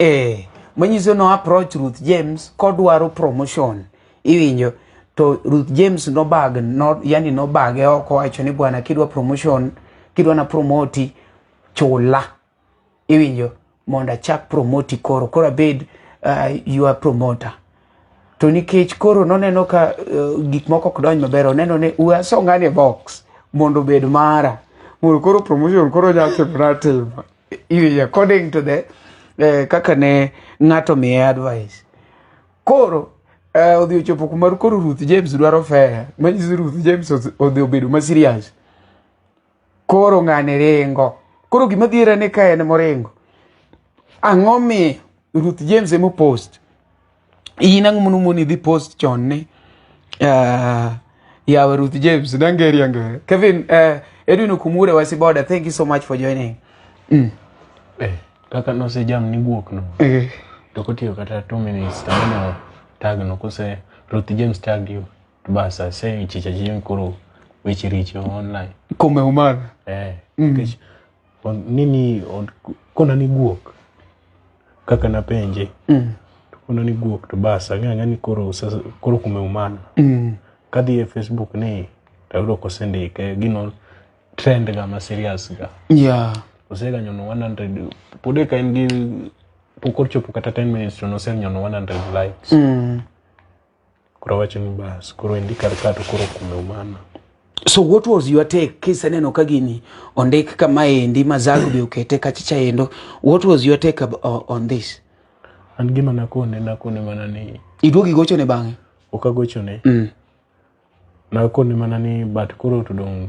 manyiso no approach Ruth James kodwaro promotion iwinjo to Ruth James no bag oko wacho ni bwana kidwa promotion kidwa na promote chola iwinjo monda chak promote koro bed you are promoter to nikech koro noneno ka gik moko ok donj maber, oneno ni asongane box mondo bed mara, mondo koro promotion koro nyake according to the kaka ne ng'ato miye advice. Koro odhi ochopo kumar koro Ruth Jemes dwaro fair, manyiso Ruth Jemes odhi obedo ma serious. Koro ng'ane ringo, koro gima dhiera ni ka en moringo, ang'o miyo Ruth Jemes emo post, in ang'o monomoni dhi post chon ni yawa Ruth Jemes nangeri Kevin Edwin Okumure Wasiboda, thank you so much for joining. Kaka no se jam ni guok no to kotiyo kata 2 minutes tamano tag no kose Ruth Jemes tag you to basa say chicha jim kuro which reach online kome umana nini kona ni guok kaka na penje kona ni guok to basa ngani kuro kome umana kadhi Facebook ni tawro ko sende ke gino trend ga ma serious ga osega nyono 100 pode ka ngi pokorcho kata 10 minutes to no sel nyono 100 likes kuro wachini bas kuro indika kato kuro kumeumana. So what was your take kisa neno kagini ondik kama endi mazagu bi ukete kachicha endo, what was your take on this? Angima nakone manani iduogi gocho ne bange okagocho ne nakone manani but kuro tudong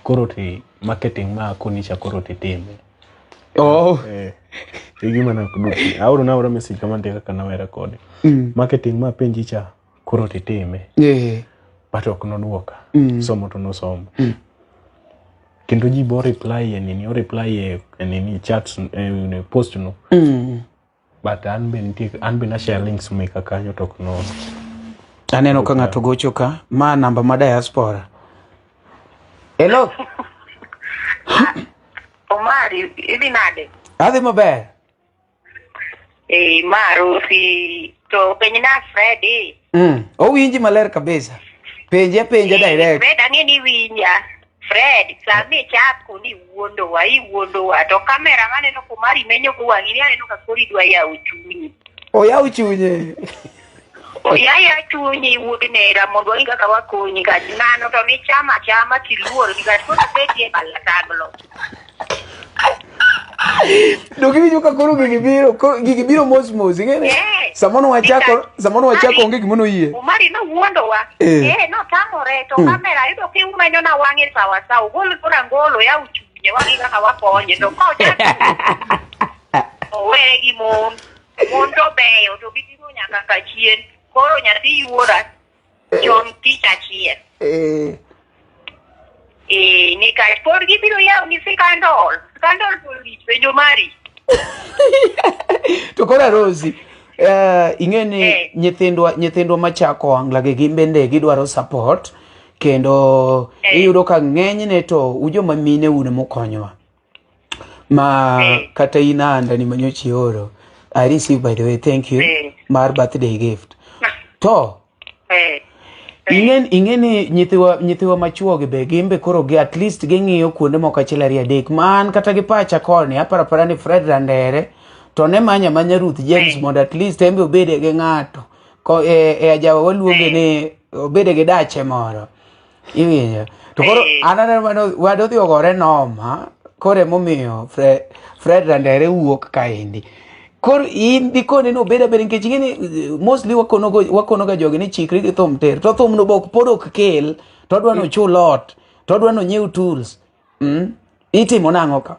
kuro ti marketing ma konicha kuro ti time igima nakuduki auro na message kama ndeka kana wa record marketing ma penjicha kuro ti time but oknoduoka somo to no somo kendo ji bo reply nini chats post no but an be share links meka kanyo to no aneno ka ng'ato gocho ka ma namba ma diaspora. Hello Omari idi nade adhi maber Marusi to penyna Freddy owinji maler kabisa penja direct Fred ang'eni winja Fred sami chako ni wuondowa to kamera maneno kumari menyo kuwangi ni aneno ka kori dwa ya uchunyi chunye oyaya chunyi wuodnera mondo inga ka wakonyi ka ngano to ni chama tiluor ni ka to betie balataglo dogi ka koro gigibiro mos ngene samono wachako onge gimono yie umari no wuondowa no tamore to kamera yudo ki umenyo na wange sawa gol kora ngolo ya uchunye wange ka wakonye to ko owere gi mondo beyo to bitimo nyaka ka chien koro nyathi yuora chon ticha chien ni ka por gibiro yaw ni skandal police penjo mari to kora Rosi ing'eni nyithindwa machako angla gi bende gidwaro support kendo iyudo ka ng'enyne to ujoma mine une mokonyowa ma kata inanda ni manyochi oro I received, by the way, thank you mar birthday gift to ing'eni nyithiwa machuogi be gimbe koro gi at least ging'iyo kuonde moko achiel ariyo adek man kata gi pacha koni aparapara ni Fred Randere to ne manya Ruth Jemes mondo at least embe obede gi ng'ato ajawa waluonge ni obede gi dache moro iwinjo to koro anana wadodhi ogore noma koro emomiyo Fred Randere wuok kaendi kor in dikone no beda nikech ng'eni mostly wakono ga jogi ni chikri gi thum ter to thum no bok podok kel to dwano chulot to dwano new tools itimo nang'o ka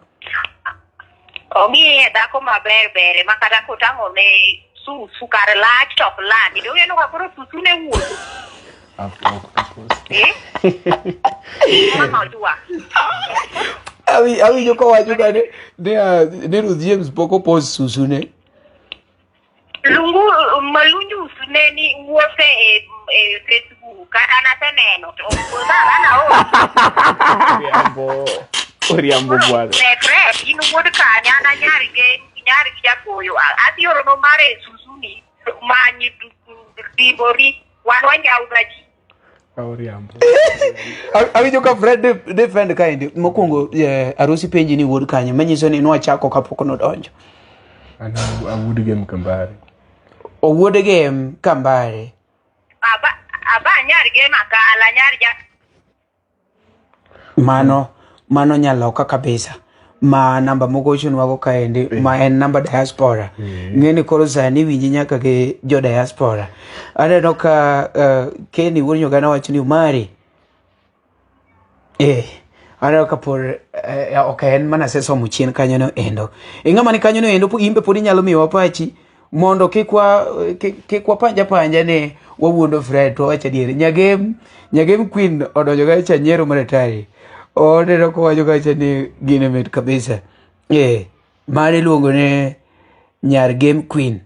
omiye dhako maber makata kotango ne sukar laptop landi do yeno ka koro susune wuotho mama dua awi joko wacho ka ne Ruth Jemes poko post susune malunju usune ni wuothe Facebook kana teneno to oriambo bwana ne inu wuod kanya na nyari jakoyo adioro no mare susuni manyi dibori wanwanya ugaji oriambo awijo ka Fred defend kind mokuongo arusi penji ni wuod kanya manyiso ni nwachako kapok nodonjo ana awuod game kambare owuod game kambare nyari ge makala nyari ja mano nyalo kaka kabisa ma namba mogochun wago kaendi ma en namba diaspora ngeni koro sani winji nyaka ke jo diaspora aneno ka Keni wuonyo gana wachni umari aneno ka por okay en mana seso muchien kanyo no endo ingama ni kanyo no endo imbe podi nyalo miwa pachi mondo kikwa panja ne wawuondo Fred to wacha diere nyagem queen odonjo ga cha nyero maratari ode ko wajo ga cha ni gine met kabisa mare luongo ne nyar game queen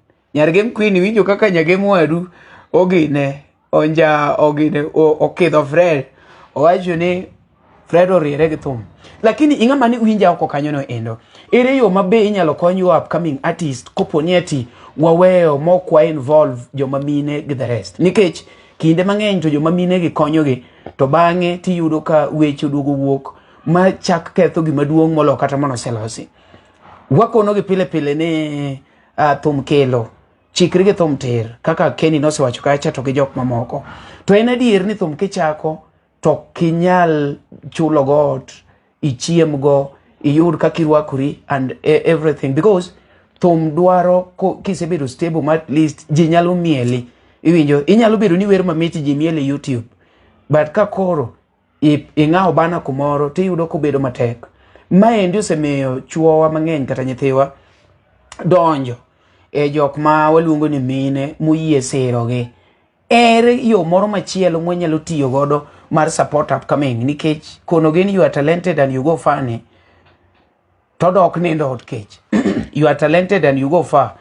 winjo kaka nyagem wadu ogine okidho Fred owacho ni Fred oriere gi thum lakini ingama ni winja oko kanyo no endo ere yo mabe inyalo konyo upcoming artist koponi ati waweyo mokwa involve joma mine gi the rest nikech kinde mang'eny to joma mine gi konyogi to bang'e tiyudo ka weche duogo wuok ma chak ketho gima duong' molo kata mono selosi wakono gi pile ne thum kelo chikri gi thum ter kaka Keni nosewacho kacha to gi jok mamoko to en adier ni thum kichako to kinyal chulo got ichiem go iyud kaka irwakori and everything because thum dwaro kisebedo stable ma at least ji nyalo mieli iwinjo inyalo bedo ni wer mamiti ji mieli YouTube but ka koro ing'ao bana kumoro tiyudo kobedo matek maendi osemiyo chuowa mang'eny kata nyithiwa donjo jok ma waluongo ni mine moyie serogi ere yo moro machielo mwanyalo tiyo godo mar support upcoming nikech kono gini you are talented and you go funny todok nindo hot kech you are talented and you go far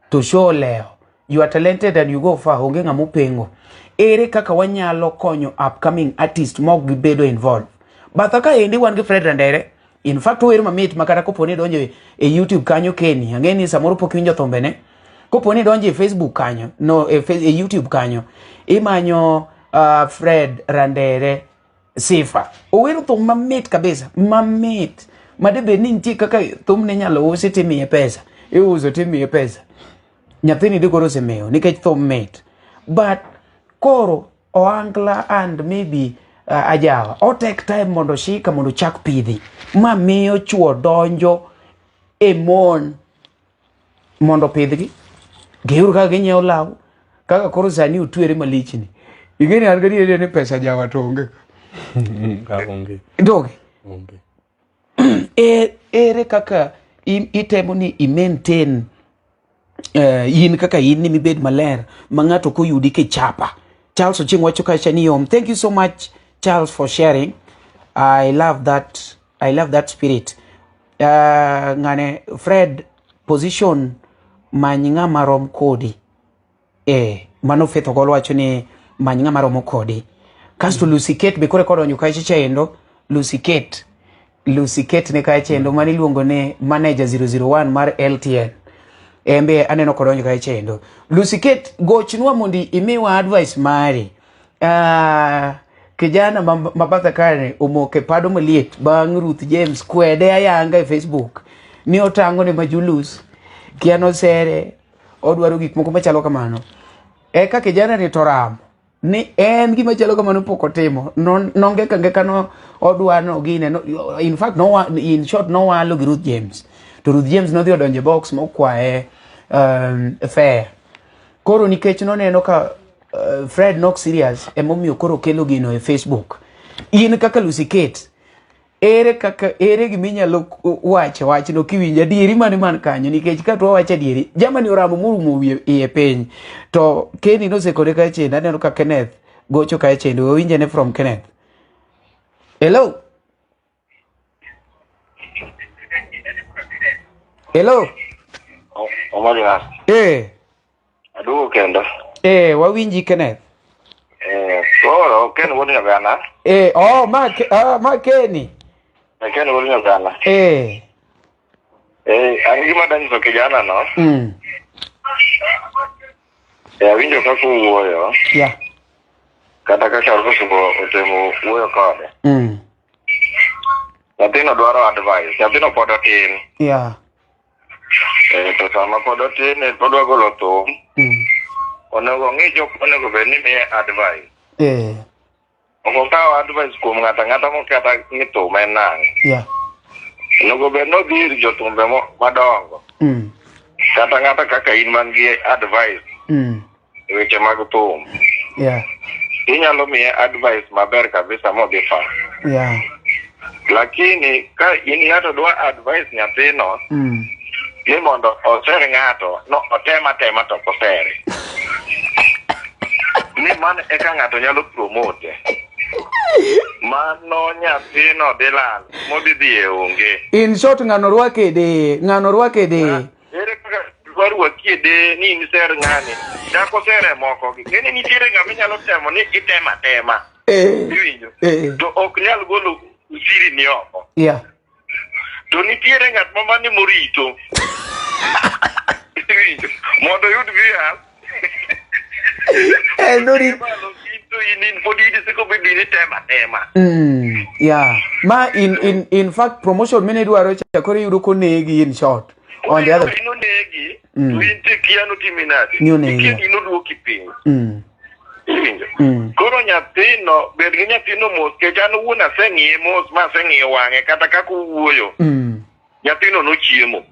to show leo you are talented and you go far onge ng'amo pengo ere kaka wanyalo konyo upcoming artist mok gibedo involved batha ka endi wan gi Fred Randere in fact wer mamit makata koponi donjo e YouTube kanyo Keni angeni samoro pok winjo thombene koponi donjo e Facebook kanyo no e YouTube kanyo imanyo Fred Randere Sifa owero thum mamit kabisa mamit madebe ni ntie kaka thum ne nyalo usi timiye pesa iuso timiye pesa nyathini digoro semeo nikech thum mit but koro oangla and maybe ajawa o take time mondo shika mondo chak pidhi ma miyo chuo donjo e mon mondo pidhgi geur kaka ginyeo law kaka koro sani utwere malichni igeni an gadi ne pesa jawa tonge ndoge ere kaka itemo ni i-maintain yin kaka yin ni mibed maler mangato ko yudi ke chapa Charles oching wacho ka chani yom. Thank you so much Charles for sharing. I love that spirit. Ngane Fred position manyinga marom kodi mano fetho golo wacho ni manyinga marom kodi kasto Lucy Kate be kore kodo nyuka chendo Lucy Kate ne ka chendo mani luongo ne manager 001 mar LTN embe aneno kodonjo ka chendo Lucy Kate gochnwa mondi imiwa advice mari kijana mabatha kare omoke pado maliet bang Ruth Jemes kwede ayanga e Facebook ni otango ne majulus kiano sere odwaro gik moko machalo kamano eka kijana ni toram ni en gima chalo kamano poko timo nonge kano odwano gine no, in fact no in short no walo gi Ruth Jemes to Ruth Jemes no dhi odonje box mokwae fair koro nikech no neno ka Fred nok serious emomiyo koro kelo gino e Facebook in kaka Lucy Kate ere giminyalo wacho no kiwinja dieri man kanyo nikech ka to wacho dieri jamani oramo murumo wiye peny to Keni no sekore ka chenda neno ka Kenneth gocho ka chendo winje ne from Kenneth. Hello Omalia adugo kendo wawinji Kenneth koro Ken woni ngana ma Keni Ken woni ngana angi madanyi so kijana no winjo ka kuwoyo kata kaka rusugo otemo wuoyo kode nyathino dwaro advice nyathino pod otin to sama pod otin podwa golo thum onego ng'i jok onego bed ni miye advice Okokawa advice kuom ng'ata mokata ng'ito menang. Yeah. Nogo be no dir jotumbe madongo. Kata ng'ata kaka in man gi advice. Weche mag thum. Yeah. Inyalo miye advice maber kabisa modhi fa. Yeah. Lakini ka in ng'ato dwa advice nyathino, ni mondo osere ng'ato, no otema to kosere. Ni mano eka ng'ato nyalo promote. Mano nyathino dilal modhi e onge. In short ng'ano rwake de. Ere kaka rwaki de ni inser ng'ani. Dako sere moko gi. Kene nitiere ng'ama nyalo temo ni itema. To ok nyal golo usiri ni oko. Yeah. To nitiere ng'at mani morito. Mondo yud via. Nori. Yeah. Ma in fact promotion mene dwaro chakore yudo ko negi in short. On the other. Ino negi. Winte kiano timinati. Ino duoki piny. Koro nyathino, bed gi nyathino mos, kechano wuon aseng'iye mos ma aseng'iye wang'e kata kaka owuoyo. Nyathino nochiemo.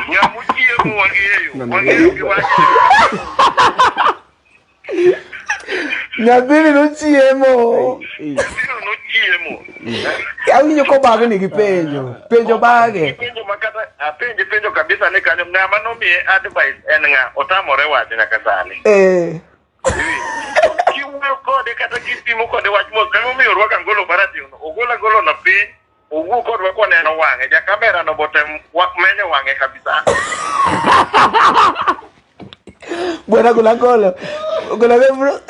Nyamu chiemo wang'eyo gi wang'e. Nyathino nochiemo. Awinjo ko bage nigi penjo bage. Penjo kabisa ni kanyo ng'ama nomiye advice en ng'a otamore wacho nyaka sani. Kiwuoyo kode kata kipimo kode wach mos kama omiyo rwaka ngolo maratino ogolo na piny owuo kodwa koneno wang'e ja kamera no botem menyo wang'e kabisa. Buena golo bro.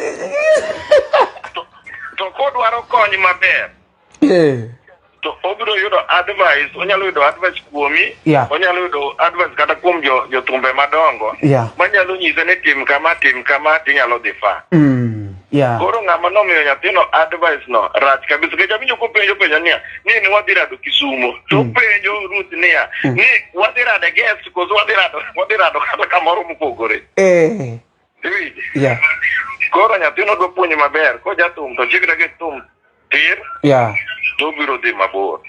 To kodwaro kony maber. To obiro yudo advice, onyalo yudo advice kuomi, onyalo yudo advice kata kuom jothumbe madongo, manyalo nyise ni tim kama tinyalo dhi fa. Koro ng'ama nomiyo nyathino advice no rach kabisa. Kech awinjo kopenjo niya, ni wadhi rado Kisumo. To penjo Ruth niya, ni wadhi rado guest koso wadhi rado kata kamoro mopogore. Koro nyathino dwa puonje maber, ko jathum to chikre gi thum tir. To biro dhi mabor.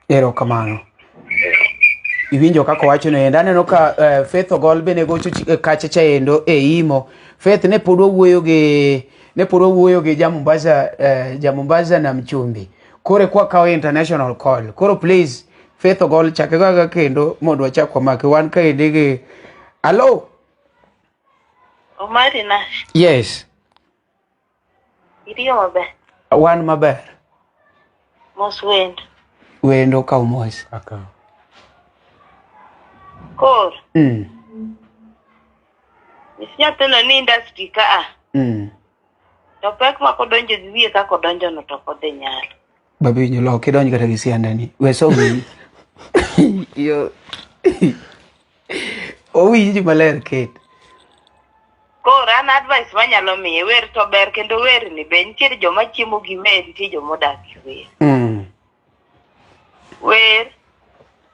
Ero kamano. Iwinjo kaka wacho no enda neno ka Faith ogol bene gocho kacha cha endo Imo. Faith ne pod wuoyo gi Jamumbasa na Mchumbi. Kore kwa kawa international call. Koro please Faith ogol chake gaga kendo mondo wachakwa make wan ka endege. Hello. Omari Nash. Yes. Iriyo maber. Wan maber. Mos wendo ka umos. Kor. Nyathino ni industry ka to pek ma kodonjo gi wiye ka kodonjo no to kodhi nyalo. Babi nyolo kidonjo kata gi siandani. We so wi. Yo. Owinji maler ket. Kor an advice manyalo miye wer to ber kendo wer ni be nitiere joma chiemo gi wer, nitie joma odak gi wer. Wer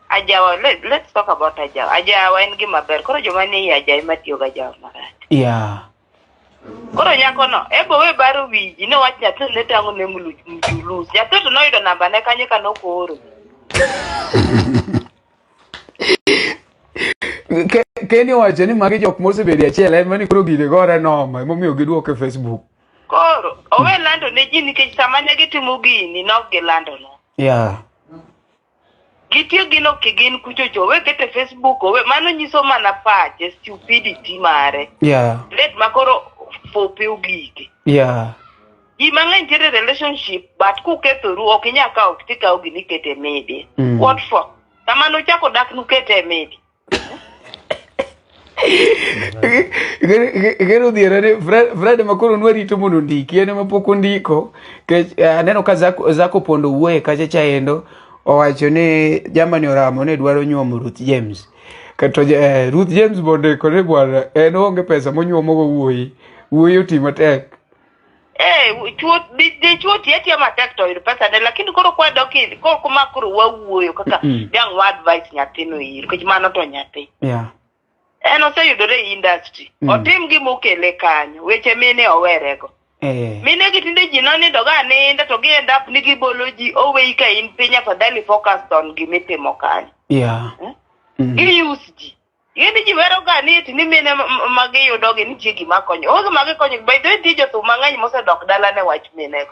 Ajawa, let's talk about Ajawa. Ajawa en gima ber. Koro joma ni Ajawa matiyo ga Ajawa marach. Koro nyako no, ebo we baro wiji, no wach nyathino ne tango ne mchulus. Nyathino no yudo namba ne kanye ka nokoro. Keni wacho ni magi jok mosebedi achiel en mani koro gine gore noma momiyo giduoke Facebook. Koro owe lando ne ji nikech sama ne gitimo gini nok gilando no. Gitiyo gino kigin kuchocho we kete Facebook we mano nyiso mana pache stupidity mare. Let makoro fope ugike. Ji mang'eny tiere relationship but kuketho ru ok inya kawo tika gini kete media. What for? Sama no chako dak nukete media. Gero diere Fred makoro nwarito mondo ndiki ene mapoko ndiko aneno ka zako pondo wuoye kacha chaendo owacho ni jamani oramo ne dwaro nyuomo Ruth Jemes kato Ruth Jemes bonde kone bwana en onge pesa monyuomo go wuoyi oti matek. Chuo tieti matek to ir pesa ne lakini koro kwa doki koro kuma koro wawuoyo kaka dang wa advice nyathino ir kech mano to nyathi. En oseyudore e industry. Otim gima okele kanyo. Weche mine owerego. Mine gi tinde ji nonindo ga nindo to gi end up ni gibolo ji owei ka in piny afadhali focused on gimitimo kanyo. Gi use ji. Yeni ji wero ga ni mine magiyudo gi nitie gima konyo. Oge magikonyo. By the way, ti jothum mang'eny mosedok dala ne wach minego.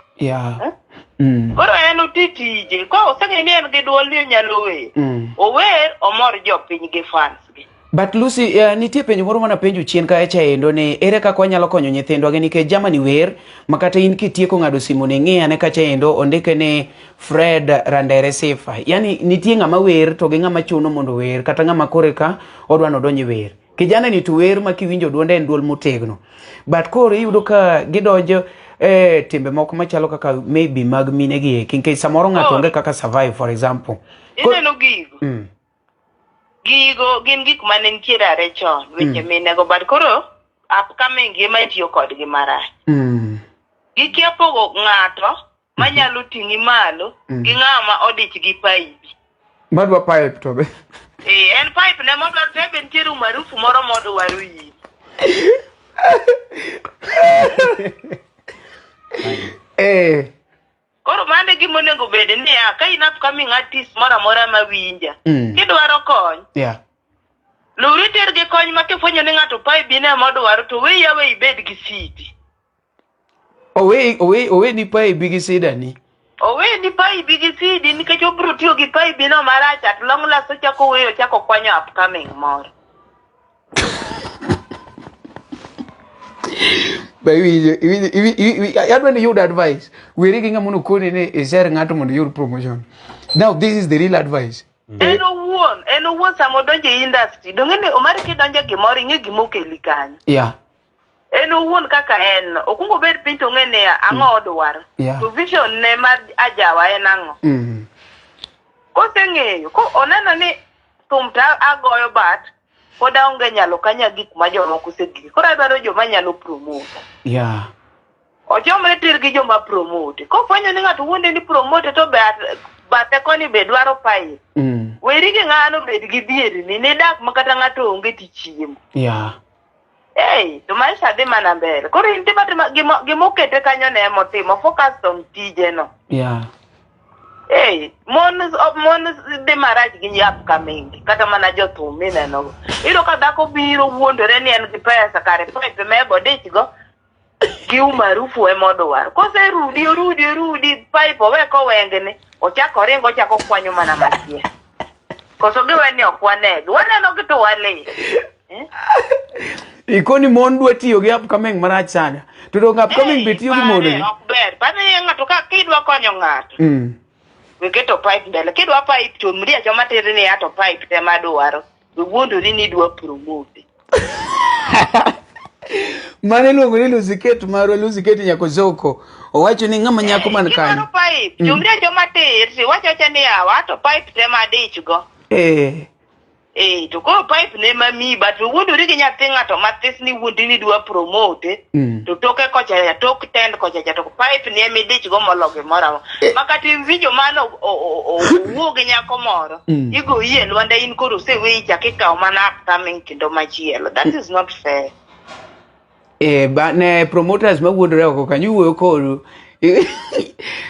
Koro en otitije. Ko oseng'e ni en gi duol ni onyalo wer. Ower omor jopiny gi fans gi. But Lucy, nitie penjo moro mana penjo chien ka endo ne ere kaka wanyalo konyo nyithindwa gi nikech jamani wer makata in kitieko ng'ado simu ne ng'iya ne kacha endo ondike ne Fred Randere Sifa. Yani nitie ng'ama wer to gi ng'ama chuno mondo wer kata ng'ama kore ka odwa nodonje wer. Kijana ni to wer ma kiwinjo duonde en duol motegno. But kore yudo ka gidonjo timbe moko machalo kaka maybe mag mine gi nikech samoro ng'ato onge kaka survive for example. Ineno gigo. Gigo gin gik mane nitiere are chon weche minego but koro upcoming gima itiyo kodgi marach. Gikia pogo ng'ato manyalo ting'i malo gi ng'ama odich gi pipe. Madwa pipe to be. En pipe ne modwaro tebe nitiere umarufu moro modwaro yi. Koro mane gima onego bed ni ka in upcoming artist moro amora mawinja. Kidwaro kony. Luri ter gi kony ma kifwenyo ni ng'ato pipe bine modwaro to weyi aweyi bed gi sidi. Owe ni pipe gi sida ni. Owe ni pipe gi sidi nikech obiro tiyo gi pipe no marach at long last ochako weyo chako kwanyo upcoming moro. Baby, I don't need advice. We're reading a monocone is there an atom on your promotion. Now, this is the real advice. And one some of the industry. Don't get American Danja Gimoring Gimoke Likan. Yeah. And one kaka en, Okungo bed pintongenea, Nodwaro. Yeah. To vision name Ajawa and Ango. Kosenge, onanani tumta agoyo bat. Koda unge nyalo kanya gik ma joma kusegi. Kora dwaro joma nyalo promote. Yeah. Ojoma ne tir gi joma promote. Ko fwenyo ni ng'ato wuonde ni promote to bate koni be dwaro pai. Weri gi ng'ano bed gi dieri ni dak makata ng'ato onge tichiemo. Yeah. To maisha dhi mana mbele. Koro inti bate gimokete kanyo ne motimo focus on tije no. Yeah. Mon de marach gi upcoming kata mana jothum mineno. Iro ka dhako biro wuondore ni en gi pesa kare pipe mebo dich go gi umarufu emodwaro. Kose rudi pipe oweko wengene ochako ringo ochako kwanyo mana matie. Koso giweni okwanegi. Waneno gitu wale. Ikoni mon dwa tiyo gi upcoming marach sana. To dong upcoming be tiyo gi mon. Okber. Pane ng'ato ka kidwa konyo ng'ato. Wiketo pipe mbele. Kidwa pipe to mria choma tere ni ato pipe tema dwaro. Wuondori ni dwa promote. Mane luongo ni Lusiketi nyako Zoko. Owacho ni ng'ama nyako man kanyo. Pipe. Jumria choma tere. Wacho ni awa ato pipe tema dich go. To go pipe ne mami but wuondori gi nyathi ng'ato matis ni wuondi ni dwa promote. To toke kocha ya tok tend kocha to pipe ne mi dich go mologe mora. Makati video mano wuoge nyako moro. Igo yie lwanda in koro se we jakika o mana upcoming kindo machielo. That is not fair. But ne promoters ma wuondore oko kanyo wuoyo koru.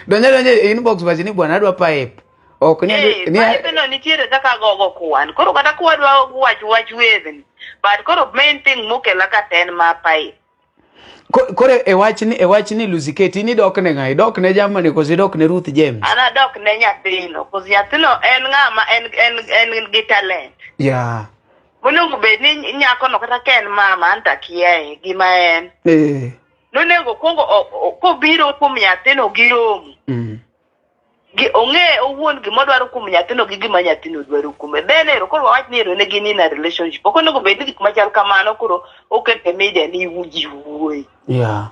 Donja inbox basi ni bwana adwa pipe. Ok ni pipe no nitiere kaka gogo kwan. Koro kata kwadwa wach weven. But koro main thing mokela ka ten ma pipe. Kore e wach ni Lusiketi ni dok ne ngai dok ne jamani ko si dok ne Ruth Jemes. Ana dok ne nyathino ko nyathino en ng'ama en gi talent. Yeah. Monongo be ni nyako no kata ken mama anta kiye gima en. Nonego kongo ko biro kuom nyathino giromo. Gi onge owuon gima dwaro kuom nyathino gi gima nyathino dwaro kuome. Denero koro wach ni ne gin in a relationship. Ok onego bed gik machal kamano koro okete media ni wuji wuoyi. Yeah.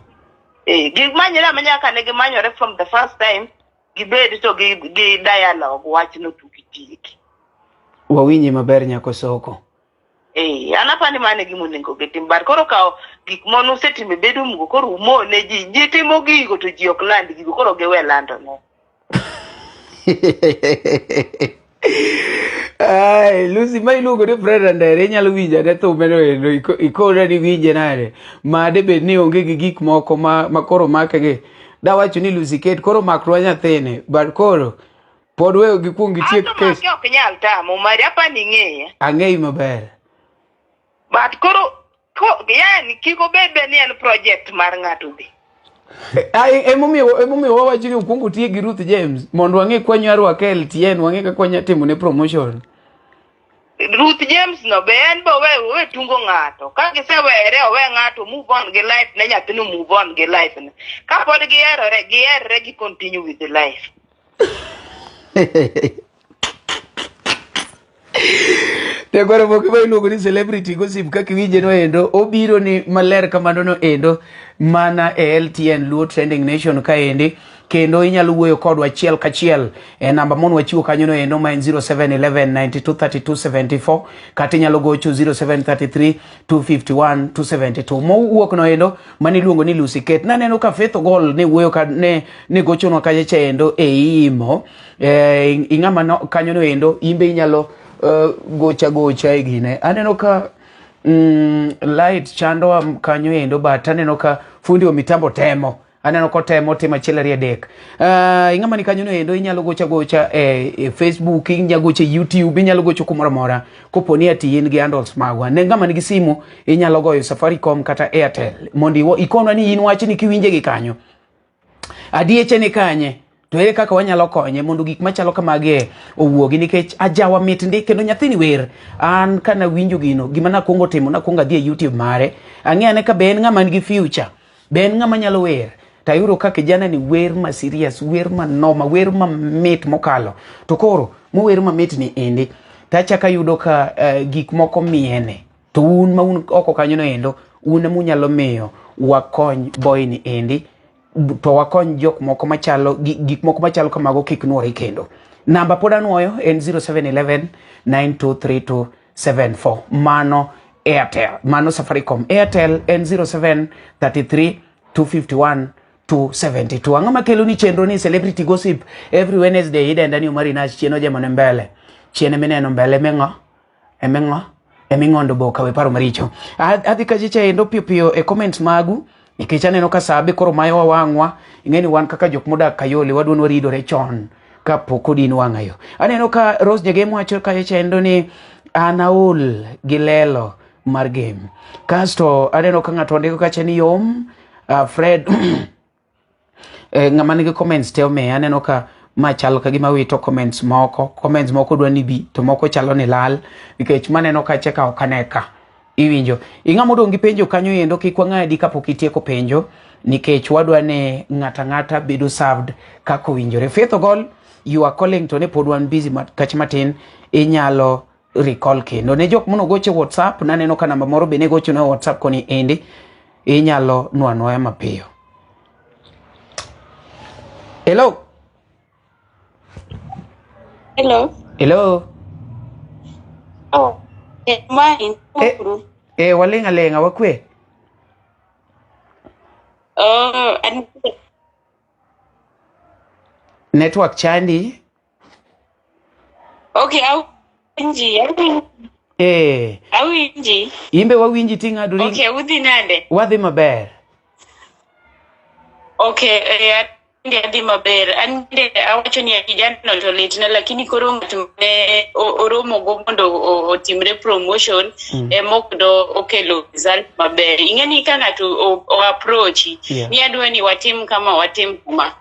Gik manyore manyaka ne gimanyore from the first time gibed to gi dialogue wach no tukitiki. Wawinyi maber nyako Soko. Anapani mane gimonengo getim bar koro kao gik monu setime bedo mugo koro umo ne ji timo gigo to ji ok land gigo koro gewe lando no. Ai, Lucy mai luongo ni Fred Andere inyalo winja ne thum eno endo ikora ni winje nade. Ma de bed ni onge gi gik moko ma koro makege. Da wacho ni Lucy Kate koro makruwa nyathine, but koro pod weyo gi kuong gitiek kes. Ato ok nyal tamo, mari apa ni ng'eye. Ang'eyi maber. But koro yani kiko bebe ni en project mar ng'ato dhi. Ai emomiyo wawacho ni okuongo tie gi Ruth James mondo wang'e kwanyo arwake LTN, wang'e kaka wanya timo ne promotion. Ruth James no be en bo we tungo ng'ato. Ka gisewere owe ng'ato move on gi life ne nyathino move on gi life ne. Ka pod giherore gi continue with the life. Te koro moki ba iluongo ni celebrity gossip kaka winje no endo obiro ni maler kamano no endo mana e LTN Luo Trending Nation ka endi kendo inyalo wuoyo kodwa achiel kachiel e namba mon wachiwo kanyo no endo ma en 0711923274 kata inyalo gocho 0733251272 mo wuok no endo mani luongo ni Lucy Kate. Naneno ka Faith Gol ne wuoyo ka ne gocho no kacha endo e imo ing'ama no kanyo no endo imbe inyalo gocha e gine. Aneno ka light chando kanyo endo but aneno ka fundi wa mitambo temo. Aneno ko temo tema chiel riedek. Ing'ama ni kanyo no endo inyalo gocha e Facebook, inyalo gocha YouTube, inyalo gocho kumora mora koponi ati in gi handles magwa. Ne ng'ama ni gi simu inyalo goyo Safaricom kata Airtel mondo ikonwa ni in wachi ni kiwinje gi kanyo. Adieche ni kanye to ere kaka wanyalo konye mondo gik machalo kamage owuogi nikech ajawa mit ndi kendo nyathini wer an kana winjo gino gima nakuongo timo nakuonga dhi e YouTube mare ang'e ka ben ng'ama nigi future ben ng'ama nyalo wer tayuro ka kijana ni wer ma serious wer ma noma wer ma mit mokalo to koro mo wer ma mit ni endi tachaka yudo ka gik moko miene to un ma un oko kanyo no endo un munyalo miyo wakony boy ni endi to wakony jok moko machalo gik moko machalo kamago kik nuore kendo. Namba pod anuoyo en 0711923274 mano Airtel, mano Safaricom. Airtel en 0733251272. Ang'ama kelo ni chenro ni celebrity gossip every Wednesday ida ndani umari na chieno jamane mbele chiene meneno mbele eming'ondo boka we paro maricho adhi kachicha endo pio e comments magu nikech aneno ka sabe koro mayo wang'wa ing'eni wan kaka jok modak Kayole wadwon waridore chon ka pok odin wang'ayo. Aneno ka Rose Jagem wacho ka chendo ni anaol gi lelo mar game. Kasto aneno ka ng'ato ndiko kacha ni yom Fred ng'ama nigi comments te ome aneno ka machalo ka gima wito comments moko dwa ni bi to moko chalo ni lal nikech maneno kacha ka okaneka iwinjo ing'ama odong' gi penjo kanyo endo kik wang'adi kapok itieko penjo nikech wadwa ne ng'ata bedo served kako winjore. Faith Ogol you are calling to ne pod wan busy kach matin inyalo recall kendo ne jok mono goche WhatsApp naneno ka namba moro be ne gocho na WhatsApp koni endi inyalo nuanoya mapiyo. Hello Oh, mine. Walenga wakwe. And network chandi. Okay, awinji. Awinji. Imbe wawinji tinga duri. Okay, udhi nade? Wadhi maber. Okay, andi maber. Ande awacho ni kijana no to litna lakini koro ng'atne oromo go mondo otimre promotion mokdo okelo result maber. Ing'eni ka ng'ato o approach ni adwa ni watim kama watim kuma.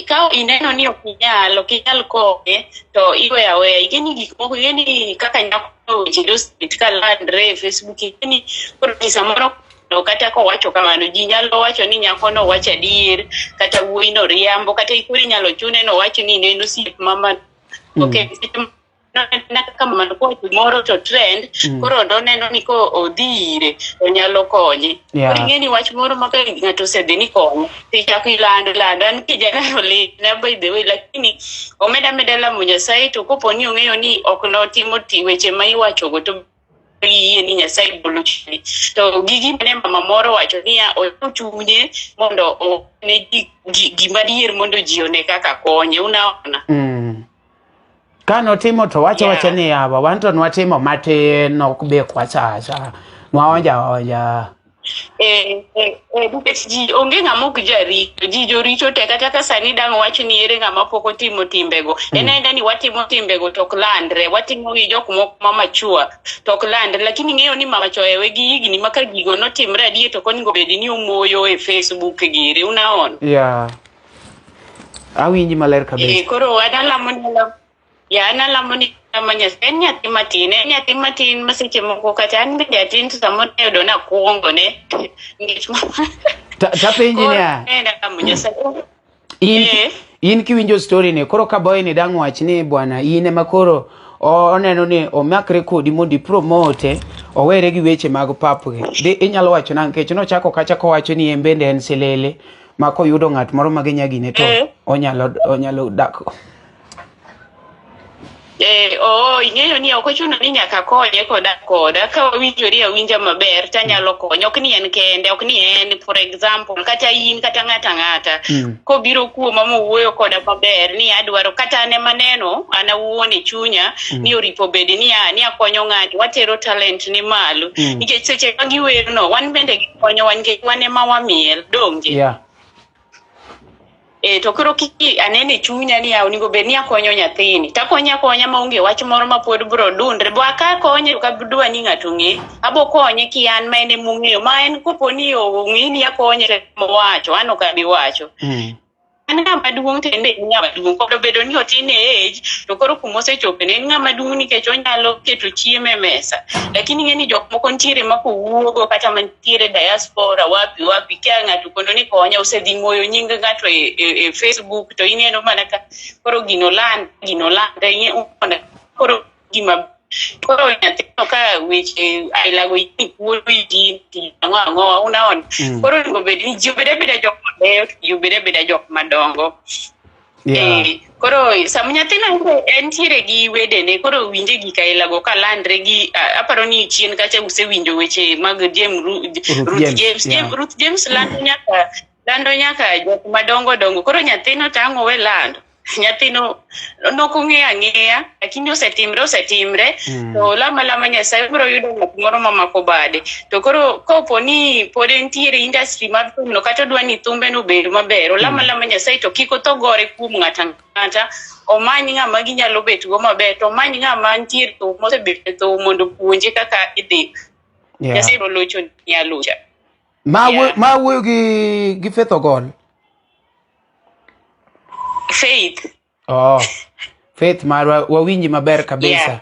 Ka ineno ni okinyal konye to iwe aweya igeni gik moko igeni kaka nyako jidos ka landre Facebook igeni koro samoro no kata ko wacho kamano ji nyalo wacho ni nyako no wacho adier kata wuoyi no riambo kata ikuri nyalo chune no wacho ni neno siep mama okay na kama ko moro to trend koro do neno ni ko odhire onyalo konye koro ngeni wach moro maka ngato sedhi ni konye ticha kilando an kijana ole na by the way lakini omeda medala Nyasaye to koponi ong'eyo ni ok no timo weche ma iwacho go to ni Nyasaye boluchi to gigi ne mama moro wacho ni ochunye mondo ne gima dier mondo ji one kaka konye unaona Kano timo to wacha ni aba wanto nwatimo mate no kube kwa chacha. Nwaonja. Because ji onge ng'ama ok jarito ji joricho te kata sani dang' wach ni ere ng'ama pok otimo timbego enda ni watimo timbego tok landre watimo gi jok moko mamachua tok landre lakini ng'eyo ni mamachoewe gi higni maka gigo notimre adier to konego bed ni omoyo e Facebook giri unaona awinji maler kabisa koro analamo ni manya nyathi matin maseche moko kata an bende atin to samoro yudo na kuongo ne ngech tapenji ne in kiwinjo story ne koro ka boy ni dang' wach ni bwana in ema koro oneno ni omakre kodi mondi promote owere gi weche mag papge de inyalo wacho na nkech nochako kacha kowacho ni en bende en silele ma koyudo ng'at moro ma ginyagine to onyalo dak ing'eyo ni ok ochuno ni nyaka konye koda ka winja maber tanyalo konyo ok ni en kende ok ni en for example kata in kata ng'ata kobiro kuoma mowuoyo koda maber ni adwaro kata ane maneno ana wuone chunya ni oripo bede ni akonyo ng'ato watero talent ni malo nikech seche ma giwerno wan bende gikonyo wan ema wamiel donge to koro kiki anene chunya ni onego bed ni akonyo nyathini takonya maonge wach moro ma pod bro dundre bo aka konye ka dwa ni ng'ato ng'e abo konye ki an ma ene mung'eyo ma en kopo ni ong'i ni akonye mowacho an ok abi wacho an ng'ama duong' tende ng'ama duong' kod bedo ni otin e age to koro kumosechope ne ng'ama duong' nikech onyalo keto chiemo e mesa lakini ng'eni jok moko ntiere ma kowuogo kata mantiere diaspora wapi ka ng'ato kondo ni konya osedhi moyo nying ng'ato e Facebook to ineno mana ka koro gino land koro gima koro nyathino ka weche ailago ikuo ji ang'o unaona koro ngo bed ni ji bede jok mabeyo ji bede jok madongo koro sam nyathino entiere gi wedene koro winje gi kailago ka landre gi aparo ni chien kacha usewinjo weche mag Ruth James lando nyaka jok madongo koro nyathino tango we lando nyathino nokong'eyo ang'eya lakini osetimre to lama Nyasaye biro yudo ng'at moro mamako bade to koro kopo ni pod entiere industry mar thumno kata odwa ni thumbe no bed maber lama Nyasaye to kik otogore kuom ng'ata omany ng'ama ginyalo bet go maber to omany ng'ama ntiere to mosebet to mondo puonje kaka idhi Nyasaye biro locho ni alucha ma wuoyo gi Faith Ogol Faith marwa wawinji maber kabisa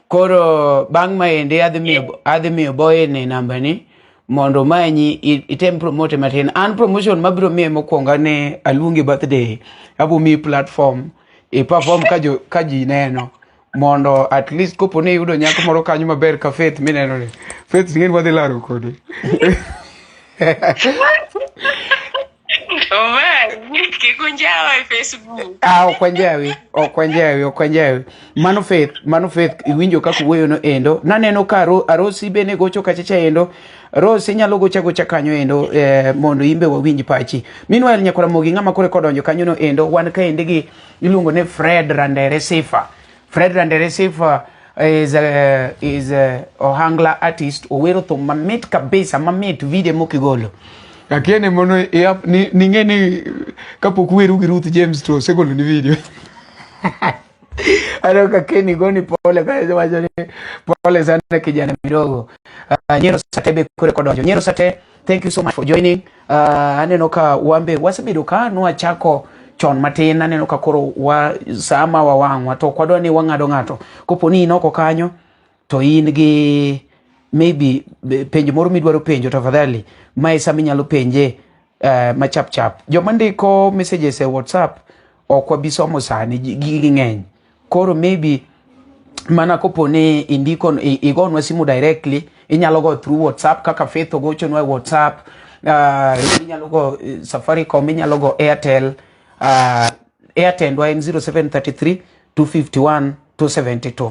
koro bang' maende adhi miyo boy ne namba ni mondo manyi item promote matin an promotion mabiro miye mokwongo ne aluongi birthday abo mi platform perform ka ji neno mondo at least kopo ne yudo nyako moro kanyo maber ka Faith mineno ni Faith ng'en wadhi laro kodi kikunjawa Facebook okwanjawi mano Faith iwinjo kaka wuoyo no endo naneno ka arosi bene gocho kachacha endo Rose nyalo gocha kanyo endo mondo imbe wawinj pachi meanwhile nyakora mogi ng'ama kore kodonjo kanyo no endo wan ka ende gi iluongo ne Fred Randere Sifa is a ohangla artist owero thum mamit kabisa mamit video mokigolo Lakini mono ningeni kapok weru gi Ruth James to segolo ni video. Alo kakeni goni pole kaje wajoni pole sana kijana midogo. Nyero Sate be kure kodonjo. Nyero Sate, thank you so much for joining. Aneno ka wambe wasebedo ka no achako chon matin aneno ka koro wa sama wa wangwa to kwadwa ni wang'ado ng'ato. Kopo ni inoko kanyo to in gi maybe penjo moro midwaro penjo tafadhali mai sami nyalo penje machap chap joma ndiko messages e WhatsApp okwa bisomo sani gi ng'eny koro maybe mana kopo ne indiko igonwa simu directly inyalo go through WhatsApp kaka Faith ogocho no WhatsApp inyalo go Safaricom inyalo go Airtel wa 0733 251 272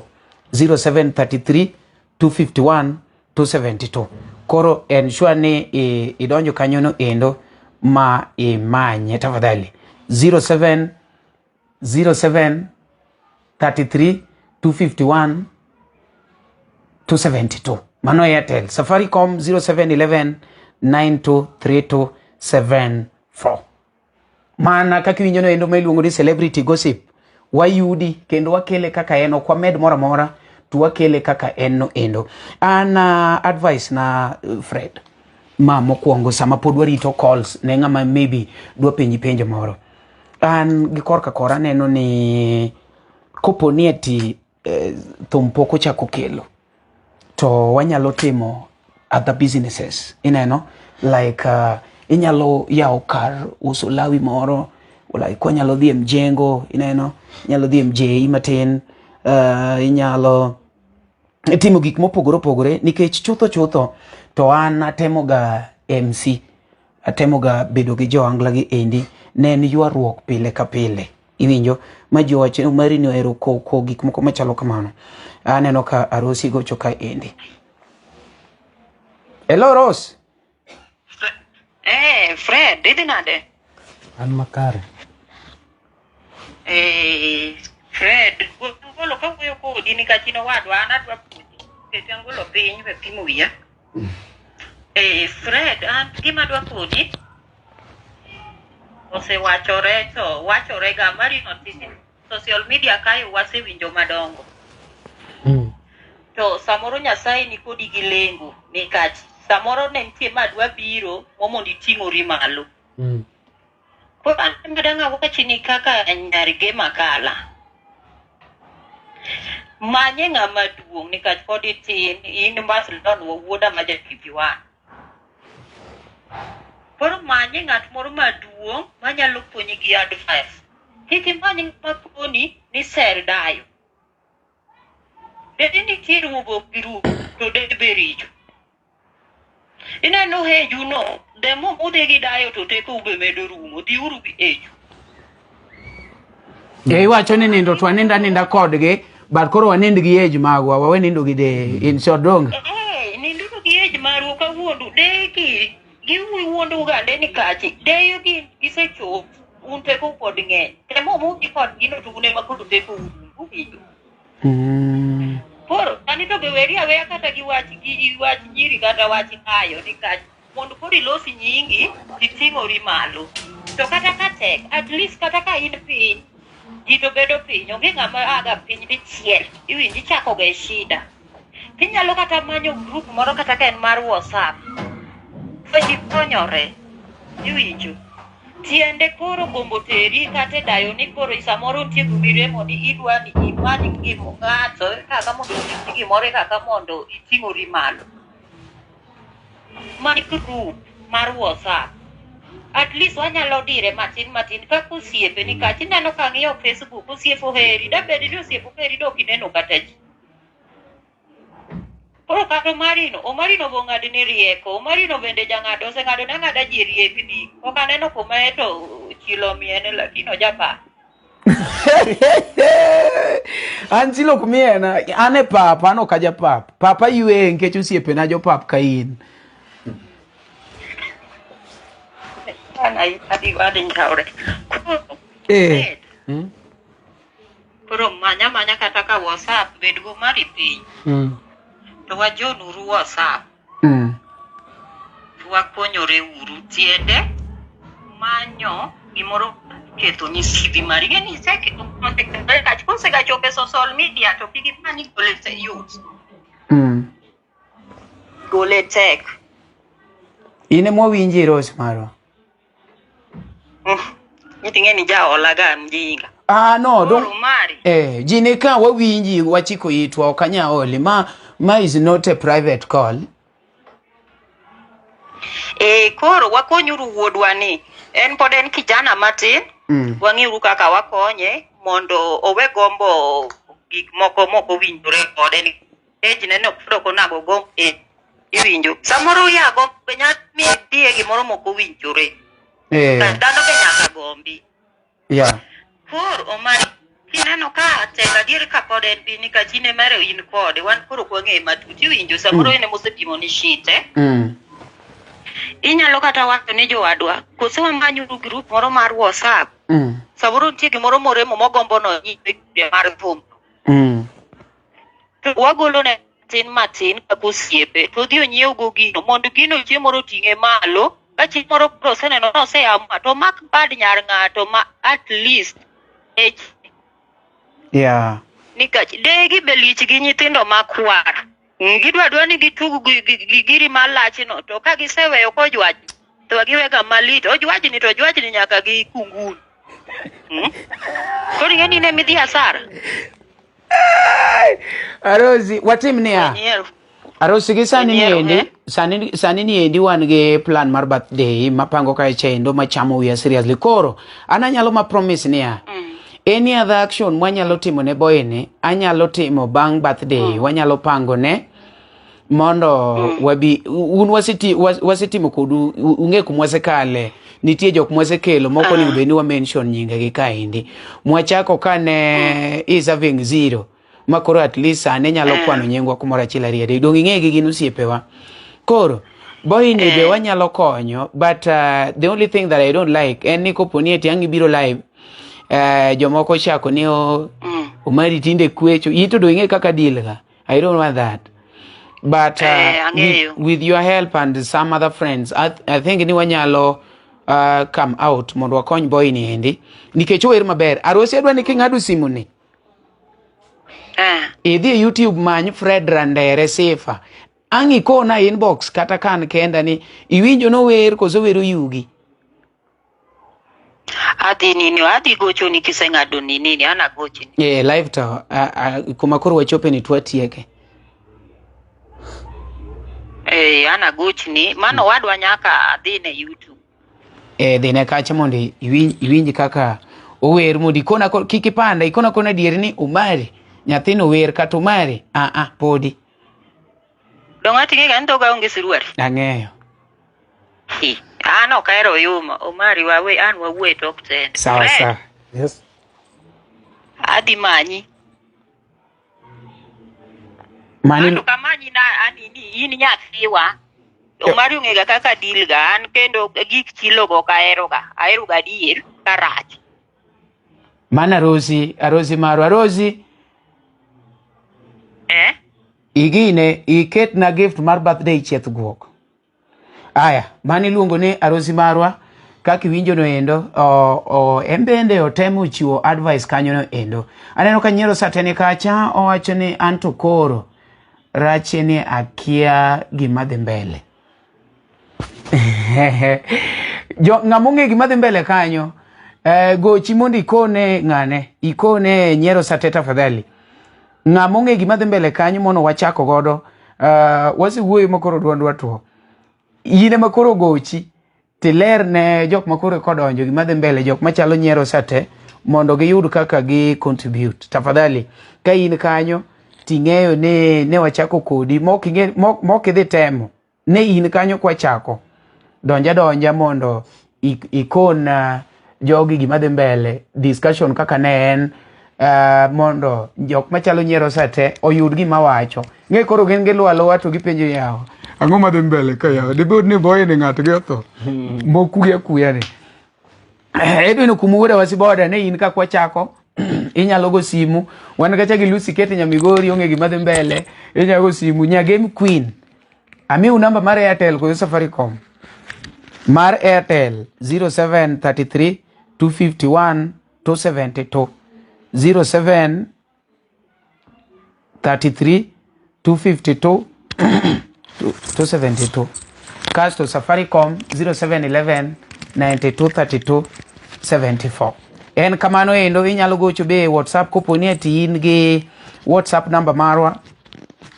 0733 251 272 koro ensure ni idonjo kanyo no endo ma imanye tafadhali 0707 33 251 272. Mano Airtel. Safaricom 0711 923274. Mana kaki winjono endo mailuongo ni celebrity gossip. Wayudi kendo wakele kaka eno kwa med mora mora tu wakele kaka eno endo. Ana advice na Fred. Ma mokuongo sama pod warito calls ne ngama maybe dwa penjo moro. An gikorka kora neno ni kopo ni ati thum poko chako kelo. To wanyalo timo other businesses. Ineno like inyalo yao kar uso lawi moro, like wanyalo dhi mjengo, ineno inyalo dhi mjei matin, inyalo timo gik mopogore opogore nikech chutho to an atemoga MC, atemoga bedo gi joangla gi endi nen ywaruok pile ka pile. Iwinjo ma jowache mari ni ohero ko gik moko machalo kamano. Aneno ka arosi gocho ka endi. Hello Rose. Fred, didi nade? An makare. Fred, golo ka wuoyo kodi ni kachino wadwa an adwa puonji. Keti angolo piny we pimo wiya. Fred, an gima dwa kodi osewachore to wachore ga mari notisi social media kayo wasewinjo madongo. To samoro Nyasaye ni kodi gi lengo nikech samoro ne nitie madwa biro mondo iting'ori malo. Koro an madanga wachi ni kaka nyarige makala. Manye ng'ama duong' nikech pod itin in Barcelona wuoda ma jakipiwa. Koro manye ng'at moro maduong' manyalo konyi gi advice. Kik imany ng'ama koni ni ser dayo. Dedi ni kirugo biru to dedi bericho. Ineno heju no, demo udegi dayo to teko ube medo rumo, di uru bi eju. Iwacho ni nindo to ninda kodgi, but koro wanind gi age magwa, wawe nindo gi de in short dong. Nindo gi age maru ka wuondu deki, gi wuondu ugande ni kachi, deyo gi gisecho, un teko pod ng'eny. Demo mugi kod gino to une makodo teko ubijo. Koro, tani to beweri aweya kata gi wach nyiri kata wach kayo nikech mondo koro ilosi nyingi iting'ori malo. To kata ka tek, at least kata ka in piny, ji to bedo piny, onge ng'ama aga piny dichiel, iwinji chako ga shida. Kinyalo kata manyo group moro kata ka en mar WhatsApp. To ji konyore, iwinjo. Tiende koro gombo teri kate dayo ni koro isamoro nitie gumiremo ni idwa ni imani gimo ng'ato kaka mondo itim gimoro kaka mondo iting'ori malo. Mani group mar WhatsApp. At least wanyalo dire matin kaka osiepe nikech ineno ka ng'iyo Facebook osiepo heri dabedi ni osiepo heri dok ineno kata ji. Koro kata Omarino bong'ad ni rieko, Omarino bende jang'ado oseng'ado nang'ada ji riekni. Ok aneno kuma to chilo miene lakini ojapa. An chilo kumiena, ane papa, ano kaja pap. Papa yue nkech osiepe na jo pap ka in. Adi nchaure. Koro manya kata ka WhatsApp bedgo mari piny. To wajonuru WhatsApp. Wakonyore uru tiende manyo gimoro keto ni CV mari ni seke kach kose ga chope social media to pigi mani gole se youth. Gole tech. Ine mo winji Rose maro. Nitinge ni ja olaga mjinga. No, don't. Jine ka wawinji wachiko itwa okanya oli ma is not a private call. Koro wakonyuru wuodwa ni en pod en kijana matin. Wang'iuru kaka wakonye mondo owe gombo gik moko winjore kode ni age neno pok onago gombo iwinjo. Samoro yago benya mi die gimoro moko winjore. Dhano be nyaka gombi. Yeah. Koro Omari kineno ka tega dier ka pod en piny nikech ine mare in kode wan koro kwang'e matut iwinjo samoro ene mosepimo ni shite. inyalo kata wacho ni jowadwa kose wamanyo group moro mar WhatsApp saburo nitie gimoro moremo mogombo no mar thum wagolo ne matin kaka osiepe to dhi onyiew go gino mondo gino chieng' moro ting'e malo ka chieng' moro proseneno noseama to mak bad nyar ng'ato ma at least nikech degi belich gi nyithindo makwar gidwa ni gitug giri malachno to ka giseweyo kojwaj to giwega malit ojwajni to ojwajni nyaka gi kunguni koro ng'eni ne midhi hasara. Arozi watim niya Arozi gi sani ni endi wan gi plan mar birthday mapango kae chendo machamo wiya seriously koro ananyalo ma promise niya any other action mwanyalo timo ne boy ni anyalo timo bang birthday wanyalo pango ne mondo wabi un wasitimo kodu unge kumwasekale nitie jok mwasekelo moko ni ubeni wa mention nyinga gi kaindi mwachako kane is having zero makoro at least ane nyalo kwano nyengwa kumora chila riede dongi ngegi gin osiepewa koro boy ni be wanyalo konyo but the only thing that I don't like en ni koponi eti angi biro live jomoko chako ni umari tinde kwecho ito do inge kaka deal ga I don't want that but with your help and some other friends I think ni wanyalo come out mondo wakony boy ni endi nikech ower maber Arosi adwa ni king'ado simu ni idhi YouTube many Fred Randere Sifa angi kona inbox kata kan kenda ni iwinjo no wer koso wero yugi adi gocho ni kiseng'ado nini ana gocho live to kuma koro wachope ni twatieke ana gocho ni mano wadwa nyaka adhi ne YouTube dhine kacha mondo iwinji kaka ower mondo ikona kikipanda ikona kona dier ni umari nyathino wer kata umari podi dong'ati ng'e kan toga onge siruari ang'eyo an okaero yuma umari wawe an wawuoye tok ten sawa yes adhi manyi to kamanyi na anini in nyathiwa umari ung'ega kaka deal ga an kendo gik chilo go ahero ga dier karach mana Arosi maru Arosi igine iket na gift mar birthday chieth guok aya mani luongo ni Arosi marwa kaki winjo no endo embende otemo chiwo advice kanyo no endo aneno ka nyiero satene kacha owacho ni anto koro rache ni akia gima dhi mbele ng'among'e gima dhi mbele kanyo gochi mondo ikone nyiero sateta fadhali ng'among'e gima dhi mbele kanyo mondo wachako godo wasiwuoyo makoro dwandwa tuo yine makoro gochi tiler ne jok makoro kodonjo gima dhi mbele jok machalo nyiero sate mondo giyud kaka gi contribute tafadhali ka in kanyo ting'eyo ne wachako kodi mok idhi temo ne in kanyo kwa chako donja mondo ikon jogi gima dhi mbele discussion kaka ne en mondo jok machalo nyiero sate oyud gima wacho ng'e koro gin gilwalo wato gipenjo yawo ang'o madhi mbele ka yawo dibud ni boy ni ng'at gi otho mokuya kuya ni edwino kumuwuoda wasiboda ne in kakwa chako inyalo go simu wan kacha gi Lucy Kete Nyamigori ong'e gima dhi mbele inyalo go simu Nyagame Queen amiu namba mar Airtel ko Safaricom mar Airtel 0733 251 272 0733 252 272 Casto Safaricom 0711 9232 74 en kamano endo inyalo gocho be WhatsApp koponi ati in gi WhatsApp namba marwa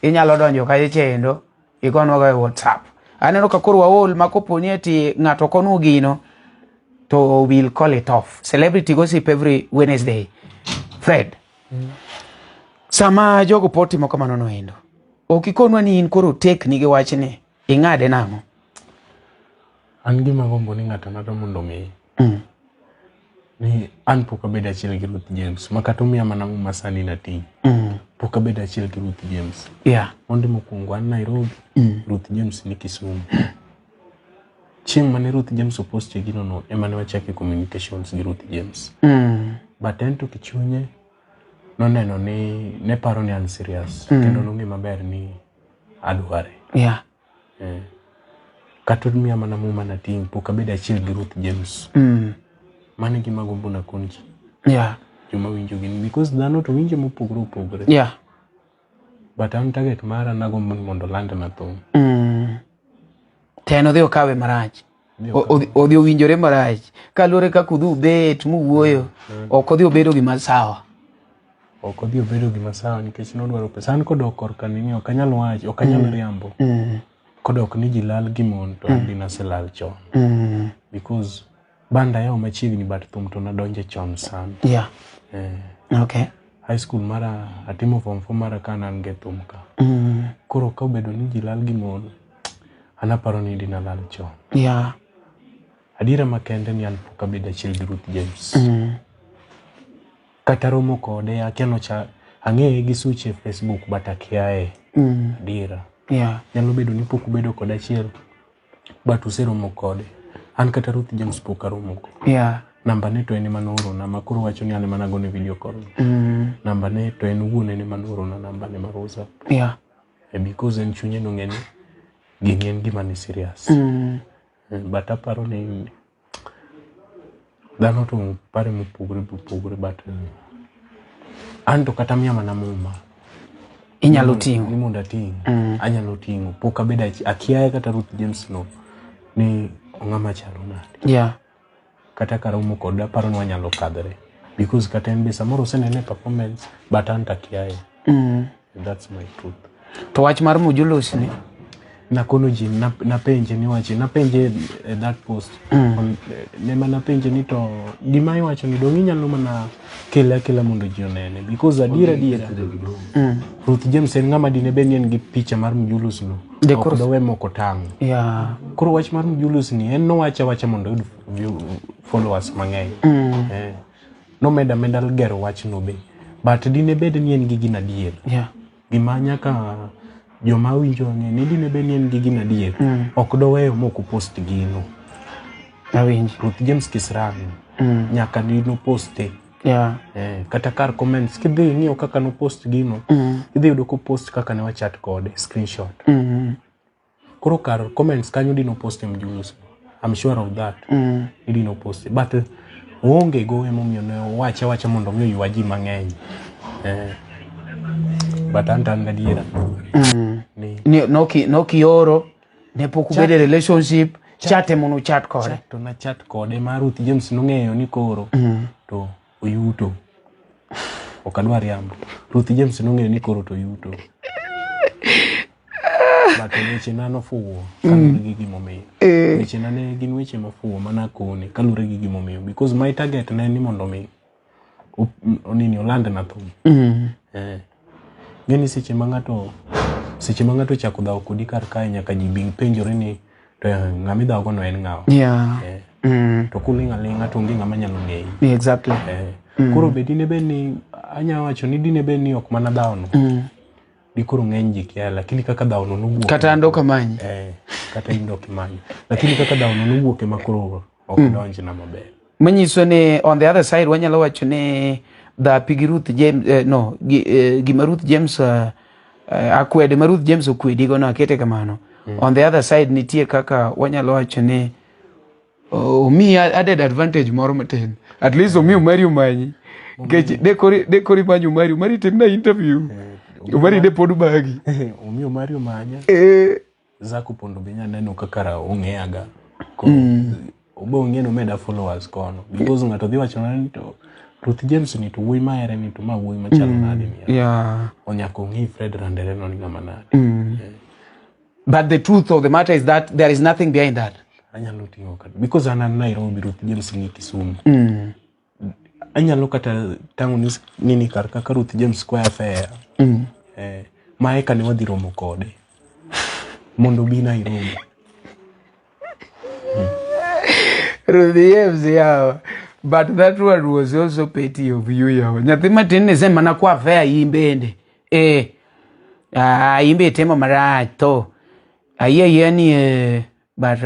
inyalo donjo kae chendo igonwa ga WhatsApp aneno ka koro waol makoponi ati ng'ato konu gino to we'll call it off celebrity gossip every Wednesday Fred sama jogo potimo kamano no endo okikonwa ni in koro tek nige wachni ing'ade nang'o an gima gombo ni ng'ato mondo mi ni an pok abedo achiel gi Ruth Jemes makata omiya mana masani nati pok abedo achiel gi Ruth Jemes mondo mokuongo an Nairobi Ruth Jemes ni Kisumu Ching mane Ruth Jemes oppost gino no emane wachake communications gi Ruth Jemes. But ento kichunye no neno ni ne paro ni an serious kendo nonge maber ni adware. Yeah. Katod miya mana muma na ting poka beda achiel gi Ruth Jemes. Mane gima gombo na konji. Yeah. Juma winjo gini because dhano to winjo mopogore. Yeah. But an target mara nagombo mondo land na thum. Teno dhio kawe marach. Odhio winjore marach. Kalure kakudhu bet muwuoyo. Okodhio bedo gima sawa. Okodhio bedo gima sawa nikech nodwaro pesa. An kodok korka nini okanyal wach, okanyal riambo. Kodok ni jilal gimon to andi naselal chon. Because banda yao machiegni but thum to nadonje chon sana. Yeah. Okay. High school mara atimo form 4 mara kana nge thum ka. Koro ka obedo ni jilal gimon anaparo ni ndi nalal chon. Yeah. Adira makende ni an poka beda achiel gi Ruth Jemes. Kata romo kode akiano cha ang'eye gi suche Facebook but akiaye. Adira. Yeah. Nyalo bedo ni pok ubedo kode achiel but useromo kode. An kata Ruth Jemes poka romo ko. Yeah. Namba ne to ene manoro na makuru wacho ni ane managone video call. Namba ne to en wuon ene manoro na namba ne marosa. Yeah. Because en chunye no ngeni ging'en gima ni serious. But aparo ni dhano to pare mopogore but an to kata miya mana muma inyalo tingo ni monda ting anyalo tingo poka beda akiaye kata Ruth Jemes no ni ongama chalo nade. Yeah. Kata karomo koda paro ni wanyalo kadre because kata en be samoro senene performance but an takiaye. That's my truth. To wach mar Mujulus ni nakono ji na penje ni wachi na penje that post ne mana penje ni to gima iwacho ni dongi nyalo mana kila mondo ji onene because adira Ruth Jemes en ngama dine benien gi picha mar Mujulus no do we moko tang. Yeah. Koro wach mar Mujulus ni en no wacha mondo yud followers mang'eny. No meda gero wach no be but dine bed ni en gi gina dier. Yeah. Gima nyaka joma winjo ni dine be ni en gi gina dier. Ok do weyo moko post gino. Awinj. Ruth Jemes kisran. Nyaka ni no poste. Yeah. Kata kar comments kidhi ng'iyo kaka no post gino. Idhi yudo ko post kaka ne wachat kode screenshot. Koro kar comments kanyo dino post Mjulus. I'm sure of that. Dino post but onge go emomiyo ne wacha mondo miyo yuaji mang'eny. But antan gadiera. No kioro ne pok ubede relationship chate mono chat kode. To na chat kode ma Ruth Jemes nong'eyo ni koro to oyuto. Okadwa riambo. Ruth Jemes nong'eyo ni koro to yuto. But weche nano fuwo kalure gi gimomiyo. Weche nane gin weche mafuwo mana kone kalure gi gimomiyo because my target ne ni mondo mi onini olande na thum. Ngeni seche mangato chako dawo kodi kar kae nyaka ji bing penjore ni to ng'ami dawo no en ng'awa. Yeah. To kulinga to ngi ng'ama nyalo ng'eyi. Exactly. Koro be dine be ni anya wacho ni dine be ni ok mana dawo no. Di koro ng'eny ji kia lakini kaka dawo no nuwuok. Kata ando kamanyi. Kata indo kimanyi. Lakini kaka dawo no nuwuok ema koro ok donji na maber. Manyiso ni on the other side wanyalo wacho ni da pigi Ruth Jemes gima Ruth Jemes akwede ma Ruth Jemes okwedi go na kete kamano. On the other side nitie kaka wanyalo wacho ni mi added advantage moro matin. At least omi Mario manyi. Kechi dekori manyo Mario timna interview. Umari de podu bagi. Omi Mario manya. Zaku pondo benya neno kakara ong'eaga. Ko obo ng'eno meda followers kono because ngato dhi wacho nani to Ruth Jemes ni to wuoyi maere ni to ma wuoyi machalo nade miya. Yeah. Onyako ng'i Fred Randere no ni ng'ama nade. But the truth of the matter is that there is nothing behind that. Anyalo ting'o kata because an Nairobi Ruth Jemes ni Kisumu. Anyalo kata tango nini kar kaka Ruth Jemes Square Fair. Maeka ne wadhi romo kode. Mondo bi Nairobi. Ruth Jemes, yeah. But that one was also petty of you, yeah. Nyathi matin ne sema na kwa fair imbende. Imbe tema marach to. Aye ni but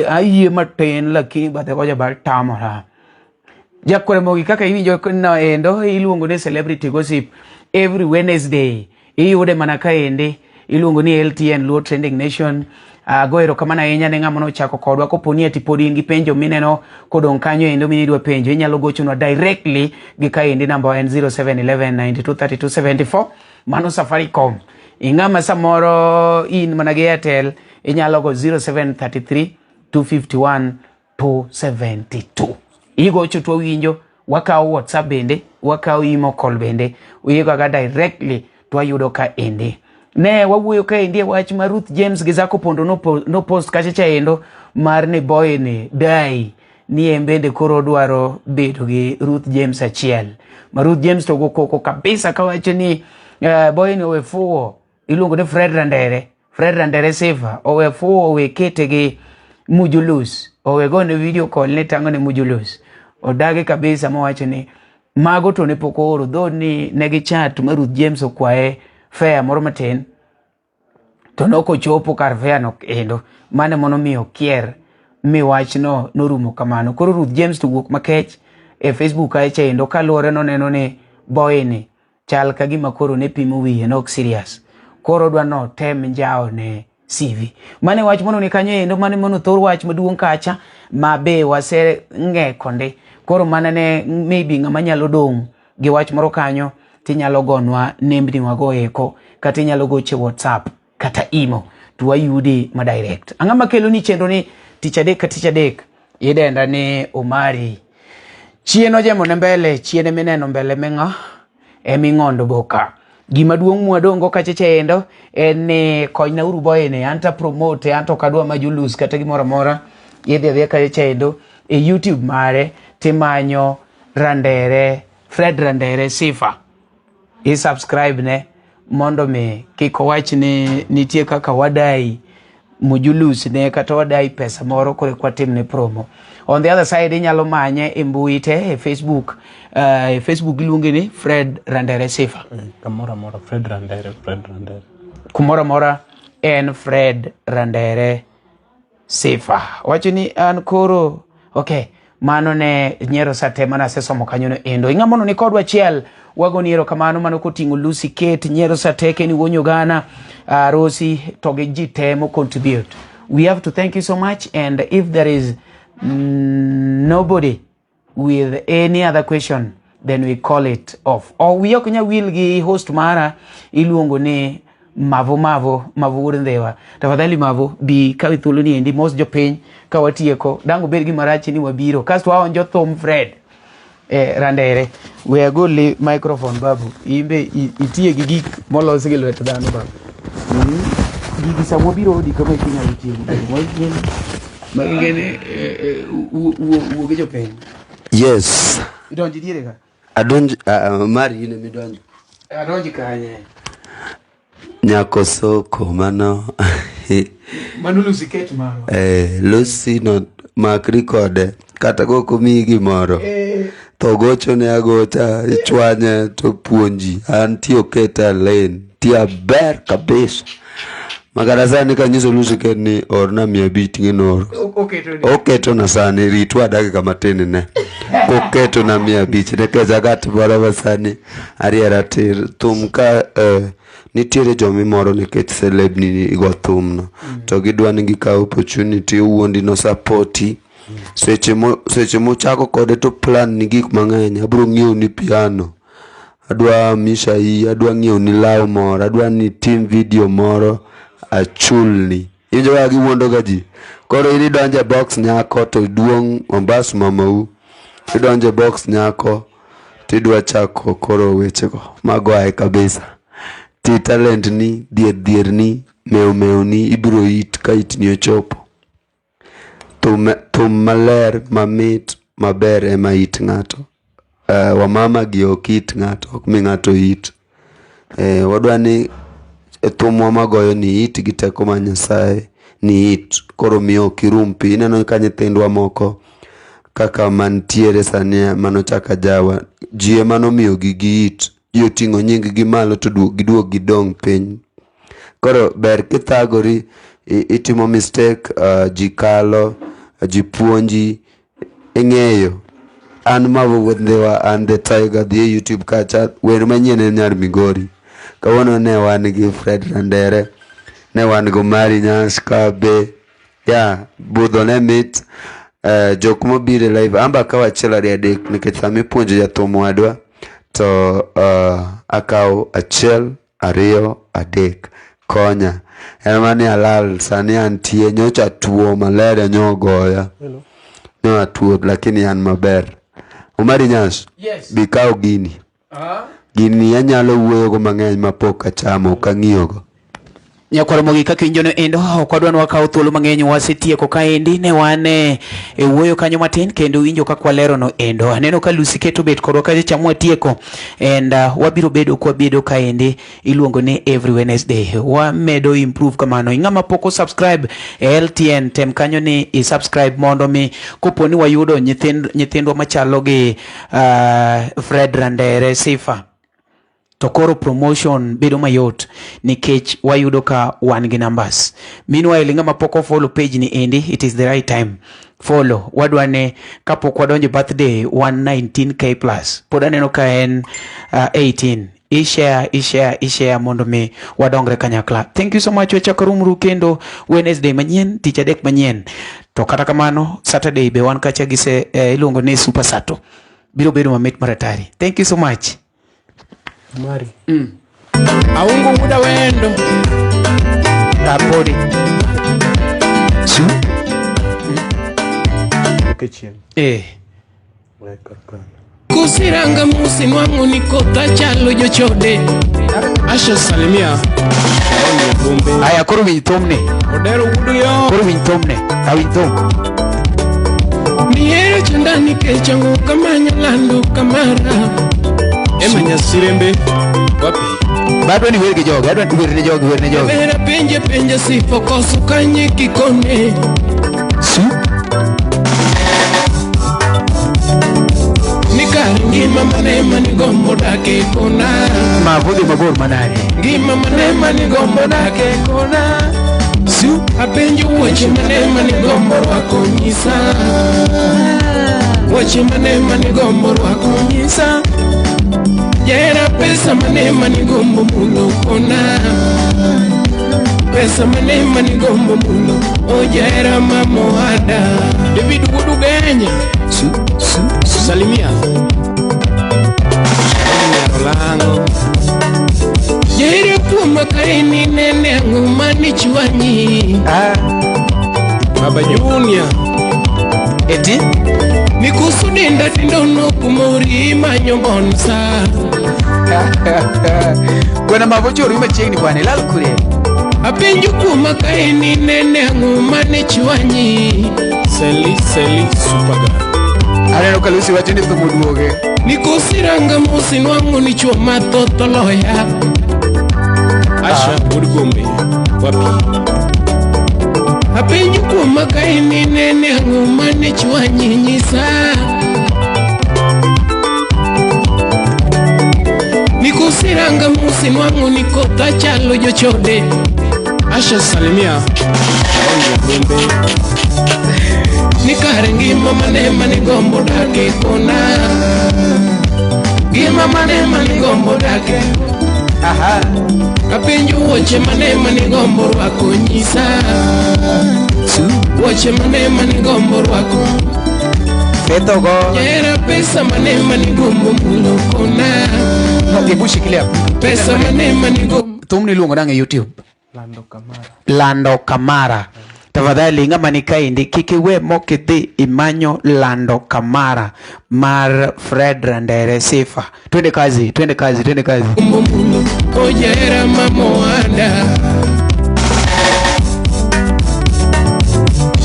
Ayie matin lakini bathe koja bar tamora. Jakore mogi kaka iwinjo na endo iluongo ni Celebrity Gossip every Wednesday. Iyude mana ka ende iluongo ni LTN Luo Trending Nation. Goero kamana ahinya ne ng'ama nochako kodwa koponi ati pod in gi penjo mineno kodong' kanyo endo minidwa penjo inyalo gochonwa directly gi ka ende namba en 0711923274 mano Safaricom. Ing'ama samoro in mana gi Airtel inyalo go 0733251272. Igocho to winjo wakao WhatsApp bende wakao email call bende uyigaga directly to ayudo ka ende. Ne wawuoyo ka ende wach ma Ruth Jemes gi Zako Pondo no post kacha endo mar ne boy ne dai ni embende koro dwaro bedo gi Ruth Jemes achiel. Ma Ruth Jemes to go koko kabisa ka wacho ni boy ne wefuo iluongo ni Fred Randere Seva owefuo we kete gi Mujulus owe gone video call ne tango ne Mujulus odage kabisa mowacho ni mago to ne pokoro dho ni negi chat ma Ruth Jemes okwae fair moro matin to noko chopo kar fair no endo mane mono miyo kier mi wach no norumo kamano. Koro Ruth Jemes to wuok makech e Facebook aecha endo kaluore no neno ni boy ni chal ka gima koro ne pimo wiye nok serious koro dwa no tem njao ne CV mane wach mono ni kanyo endo mane mono thor wach maduong' kacha mabe wase nge konde koro mana ne maybe ng'ama nyalo dong' gi wach moro kanyo tinyalo gonwa nembni wago eko kata inyalo goche WhatsApp kata email to wayudi ma direct. Ang'ama kelo ni chenro ni tich adek idenda ni Omari chieno jemo ne mbele chiene mineno mbele menga eming'ondo boka gima duong' mwadongo kacheche endo en ni konyna uru boy ne anta promote anto kadwa majulus kata gimora mora yedhe kacheche endo e YouTube mare timanyo Fred Randere Sifa subscribe ne mondo me kiko wach ni nitie kaka wadai Mujulus ne kata wadai pesa moro kore kwa tim ne promo. On the other side inyalo manye imbuite e Facebook Facebook iluonge ni Fred Randere Sifa kamora mora Fred Randere kumora mora en Fred Randere Sifa wacho ni an koro okay mano ne nyero sate mana sesomo kanyo endo ing'amono ni kodwa chiel wago niero kamano mano koting'o Lucy Kate nyero sate keni wonyo gana Rosi toge jitemo contribute. We have to thank you so much, and if there is nobody with any other question then we call it off. Or we yokunya will gi host mara iluongo ni Mavo urendewa tafadhali Mavo bi kawi thuolo ni endi mos jopiny ka watieko dango bed gi marachi ni wabiro kasto waonjo thum Fred Randere we agole microphone babu imbe itie gi gik molos gi lwet dhano babu gigi samo biro di kama inyalo tiyo magene uoge jopiny. Yes idonji diere ka adonji mari ine midonji adonji kanye nyako soko mano Lucy Kate maro Lucy no makri kode kata goko mi gimoro to gocho ne agocha ichwanye to puonji an tiyo keta lane tia ber kabisa magara sani kanyiso Lucy Kate ni orna miya bitingi noro oketo na sani ritwa dakika matini ne oketo na miya bichi nekeza kati bora sani ariera tir tumka nitiere jomi moro nikech celeb ni igo thumno to gidwa ni gikaw opportunity wuondi no supporti seche mo chako kode to plan ni gik mang'eny abro ng'iew ni piano adwa misha hii adwa ng'iew ni law moro adwa ni team video moro achulni injo ga giwuondo gaji koro ini donje box nyako to duong' ombas mamau idonje box nyako tidwa chako koro wechego mago ai kabisa ti talent ni dhier ni meu ni ibro hit ka itni ochopo thum maler mamit maber ema hit ng'ato wamama gi ok hit ng'ato ok mi ng'ato hit wadwa ni thumwa magoyo ni hit gi teko ma Nyasaye ni hit koro miyo kirumpi ineno ka nyithindwa moko kaka mantiere sani manochaka jawa ji emano miyo gi hit yoting'o nying gi malo to giduog gidong piny koro ber kithagori itimo mistake, jikalo, jipuonji, ing'eyo. An mawuodhewa, an the tiger, the YouTube kacha, wer manyien en nyar Migori. Kawuono ne wan gi Fred Randere, ne wan go Mari Nyas Kabe, budho ne mit, jok mobire live, amba akaw achiel ari adek, nikech sami puonjo jathum wadwa, to akaw achiel, ariyo, adek, konya. En mani alal, sani antie, nyocha tuo malaria nyogoya. No atuo, lakini an maber. Umari Nyas, bikaw gini. Gini anyalo wuoyo go mang'eny mapok achamo, kang'iyogo. Nyakwaro mogi kaka injono endo okwadwa nwa kawo thuolo mang'eny wasetieko kaendi ne wan e wuoyo kanyo matin kendo winjo kaka walero no endo. Aneno ka Lucy keto bet kodwa ka chamo tieko and wabiro bedo kwa bedo kaendi iluongo ni every Wednesday. Wamedo improve kamano. Ing'ama poko subscribe LTN tem kanyo ni subscribe mondo mi koponi wayudo nyithindwa machalo gi Fred Randere Sifa. To koro promotion bedo mayot nikech wayudo ka wan gi numbers. Meanwhile ngama poko follow page ni endi, it is the right time. Follow. Wadwane kapok wadonje birthday 119k plus. Pod aneno ka en 18. I-share mondo me wadongre kanyakla. Thank you so much. Wechakarum kendo Wednesday manyien, tich adek manyien. To kata kamano Saturday be wan kacha gise ilongo ni Super Sato. Biro bedo mamit maratari. Thank you so much. Mari. Aungo muda wendo. Tapodi. Su? Kitchen. Kusiranga musi nwangu nikota chalo jochode. Asha salimia. Aya koro wintomne. Odero wudu yo. Koro wintomne. Awintom. Niero chandani kechangu kamanya lando kamara. Emanya sirembe wapi bado ni werge joga adwa werne joga vera penje si fokosu kanye kikone su nikari ngima manema ni gombo dake kona mavode mabor manane ngima manema ni gombo dake kona su apenjo wache manema ni gombo wako nyisa wache manema ni gombo wako nyisa Yera pesa manema ni gombo mulo kona Pesa manema ni gombo mulo Ojera mamoada David Wudugenya Salimia Rolango Yera puma kaini nene angumani chuanyi Baba Junior Eti Nikusudinda tindono kumori manyombonsa Kwena mavochori umecheni bwana lal kure Apenju kuma kaini nene angumane chuanyi Seli supaga Aneno ka Lucy wacheni thumuduoge Nikusiranga musi nwangu ni chua matoto loya Asha Urgombe wapi Apenju kuma kaini nene angumane chuanyi nyisa Nikusiranga musi nwangu nikota chalo jochode Asha salimia Urgombe Nikare ngima manema ni gombo dake kona Ngima manema ni gombo dake Aha Apenju wache manema ni gombo wako nyisa Wache manema ni gombo wako Feto go Yera pesa manema ni gombo mulo kona Gebushi kilia Pesa manema ni gombo Tumni luongo nange YouTube Lando Kamara Tafadhali ngama nikaindi kikiwe mokithi imanyo Lando Kamara Mar Fred Randere Sifa. Twende kazi Gombo mulo Ojera mamoada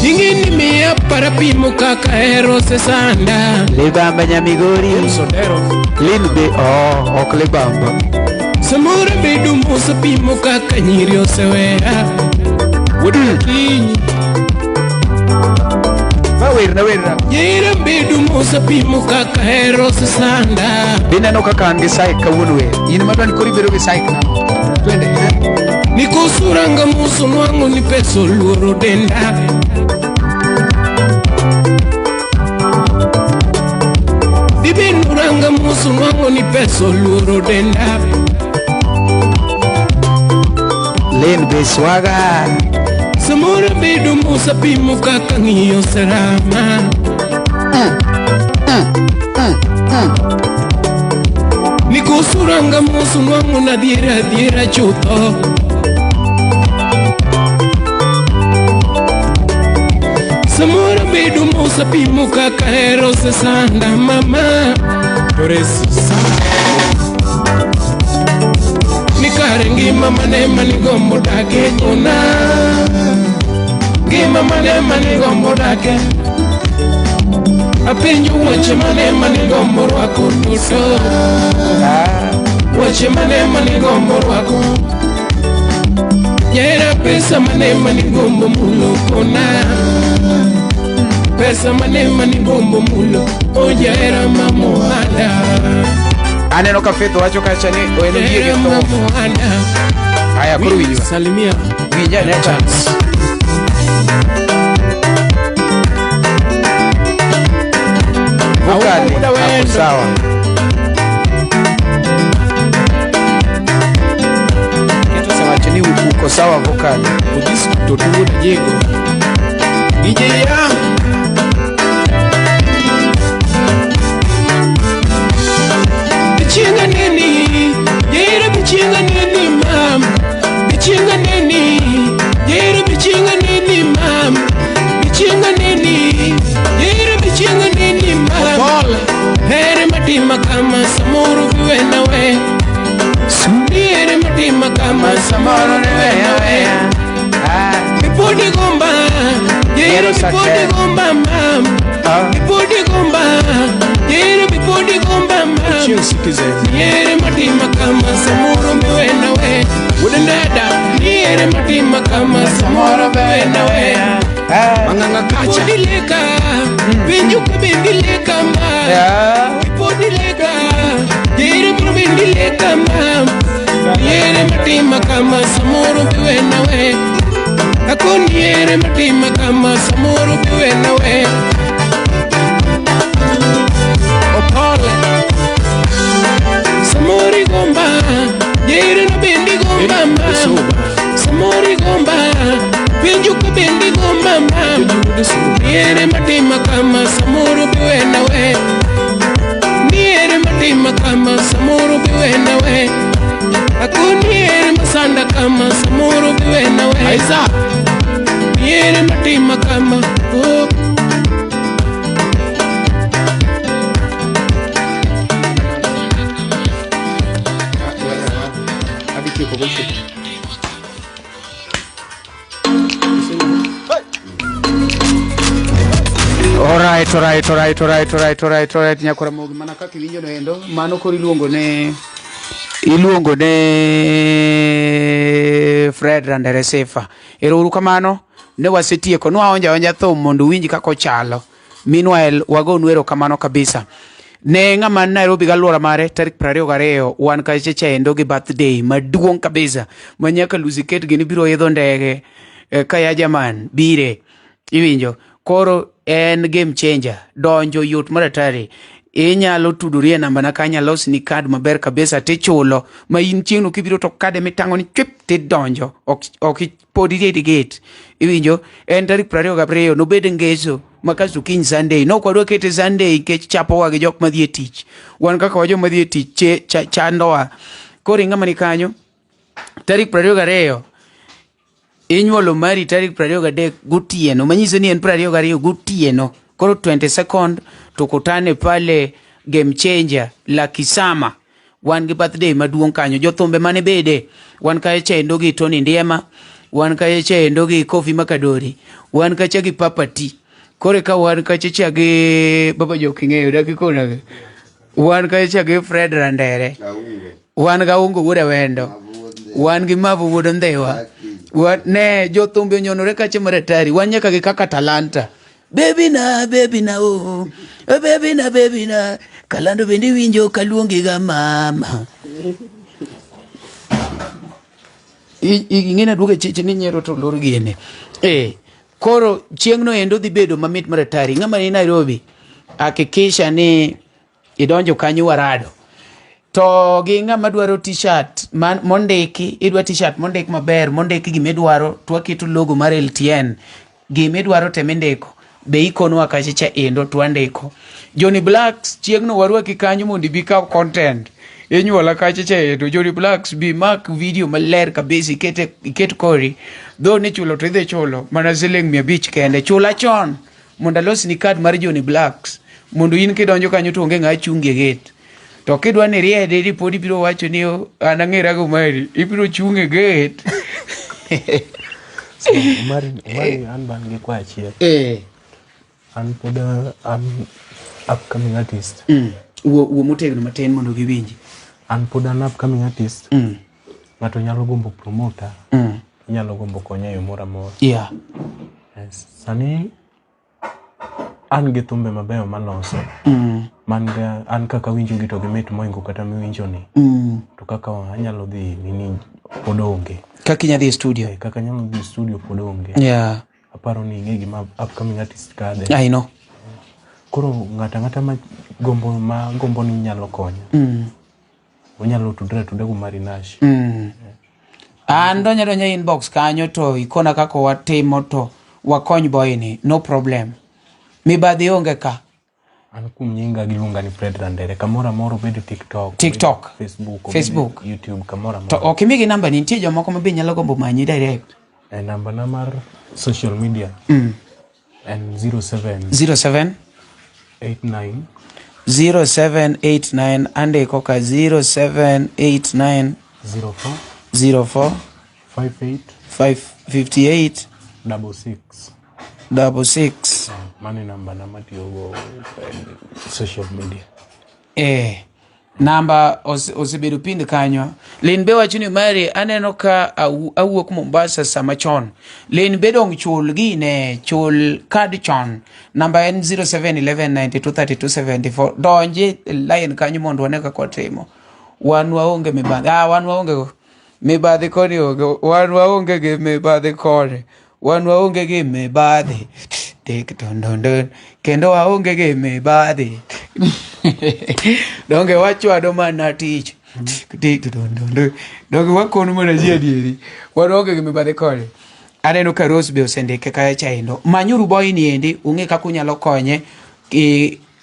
Ingini miya para pimo kaka ero sesanda Libamba Nyamigori Sodero Linbe ok libamba Samura bedu musa pimo kaka nyiri osewea Wudu kinyi Werna Nyira bedu musa pimo kaka ero sesanda Bina no kaka ange saik kawuonu we Yini madwa ni kori bedo ge saik na Twende Ni Nikusuranga musu nwangu ni peso luoro denda. Dibinuranga musu nwangu ni peso luoro denda. Len beswaga Samora bedu musa pimu kakangiyo serama. Nikusuranga musu nwangu na diera chuto. Samora bedu musa pimu kakahero se sanda mama. Toresu sanda Nikare ngima manema ni gombo dake ona. Ngima manema ni gombo dake. Apenjo wache manema ni gombo rwako nuto. Wache manema ni gombo rwako. Yera pesa manema ni gombo mulo kona. Pesa manema ni gombo mulo. Oja era mamohada. Aneno kafeto wacho kachani oeno yege to. Aya kuru winyo. Salimia. Winja ne chance. Vokali hapo sawa. Kitu sawa chini uko sawa vokali. Udisi kutotuwa na jego. DJ ya. Bichinga nini? Yera bichinga nini mam? Bichinga nini? Yera bichinga nini mam? Bichinga nini? Yera bichinga nini mam? Here matima kama samoro viwe na we. Here matima kama samoro viwe na we. Bipodi gomba. Yera bipodi gomba mam. Bipodi gomba. Yera bipodi gomba mam. Yere matima kama samoro viwe na we. Udenada. Yere matima kama samoro viwe na we. Manganga kacha dileka Binjuka bindileka ma Ipodileka Yere bro bindileka ma Yere matima kama samoro biwe na we Akoni yere matima kama samoro biwe na we Opole Samori gomba Yere na bindi gomba ma Samori gomba Binjuka bindi gomba ma Niere matima kama samoro biwe na we. Niere matima kama samoro biwe na we. Akuniere masanda kama samoro biwe na we. Aiza Niere matima kama oh. Alright. Nyakora mogi mana kaka winjo no endo. Mano kori iluongo ne Fred Randere Sefa. Ero uru kamano. Ne wasetieko. Nwa onja thum mondo winji kako chalo. Meanwhile, wago nuero kamano kabisa. Ne ngama Nairobi galora mare tarik 22 wan ka cheche endo gi birthday maduong kabisa. Manyaka luziket gini biro yedho ndege. Kaya jaman bire. Iwinjo. Koro en game changer. Donjo yot maratari. Inyalo tudurie namba na kanya los ni card maber kabisa tichulo. Ma in chieng'no kibiro to kade mitango ni chip ti donjo. Ok podi di gate. Iwinjo. En tarik 22 no bed ngeso. Makasu kin Sunday. No kwa kete Sunday ke chapo wage jok madhie tich. Wan kaka wajo madhie tich chandoa. Koro ingama ni kanyo. Tarik 22. Inyuolo mari tarik 23 gotieno. Manyiso ni en 22 gotieno. Koro 22nd tukutane pale game changer la Kisama. Wan gi birthday maduong kanyo. Jothumbe mane bede. Wan ka chendo gi Tony Ndiema. Wan ka chendo gi Kofi Makadori. Wan ka gi Papa T. Kore ka wan ka gi Baba Joking'eyo daki kona. Wan ka gi Fred Randere. Wan ga ungo wuda wendo. Wan gi Mavu wuda ndewa. Ne jothumbe nyonore kache maratari. Wan nyaka gi kaka Talanta. Baby na oh. Baby na kalando bendi winjo kaluongi ga mama. ing'ina duoge chiche ni nyero to lor gine. Koro chieng' no endo dhi bedo mamit maratari. Ng'ama ni Nairobi, hakikisha ni idonjo kanyo warado. To gi ng'ama dwaro t-shirt mondiki, idwa t-shirt mondik maber, mondiki gimidwaro, twaketo logo mar LTN, gimidwaro temindiko, be ikonwa kachicha endo twandiko. Johnny Blacks chieng' no warwaki kanyo mondo ibi kaw content. Inyuola kachicha endo, Johnny Blacks bi mak video maler kabisa, iket kori. Dho ni chulo to idhi chulo, mana siling 500 kende. Chula chon, mondo alos ni card mar Johnny Blacks, mondo in kidonjo kanyo to onge ng'a chungi e gate. To kidwa ni riede ripodi biro wacho ni an ang'era go mari, ibiro chung e gate. So Umari an bang gi kwa achiel. An pod an upcoming artist. Wo motegno matin mondo giwinji. An pod an upcoming artist. Ng'ato nyalo gombo promoter. Nyalo gombo konya yo mora mora. Yeah. Yes. Sani an gi thumbe mabeyo maloso. An kaka winjo gi to gimit moingo kata miwinjo ni. To kaka anyalo dhi nini podonge. Kaka inya dhi studio. Kaka nyalo dhi studio podonge. Yeah. Aparo ni ng'e gima upcoming artist kade. I know. Koro ng'ata ma gombo ni nyalo konya. Onyalo tudre go marinash. An donya inbox kanyo to ikona kaka watimo to wakony boy ni, no problem. Mibadhi onge ka. An kum nyinga giluonga ni Fred Randere, kamora moro bedo TikTok, Facebook, YouTube, kamora moro. To okimigi namba ni, nitie jomoko mabe nyalo gombo manyi direct. Namba na mar social media. And 07 89 ande koka 0789 04 558 66. Mani namba na matiyogo social media. Namba osebedo pindi kanyo. Len be wachuni mari aneno ka awuok Mombasa sama chon. Len be dong chul gine, chul card chon. Namba en 0711923274. Donje line kanyo mondo wane kaka watimo. Wan waonge mibadhi. Wan waonge mibadhi koni oge. Wan waonge ge mibadhi koni. Wan waonge ge mibadhi. Tik don. Kendo waonge ge mibadhi. Donge wachwado mana tich. Tik don. Donge wakono mana ji adieri. Wan waonge ge mibadhi koni. Aneno ka Rose be osendike kacha endo. Manyuru boy ni endi, ung'e kaka unyalo konye.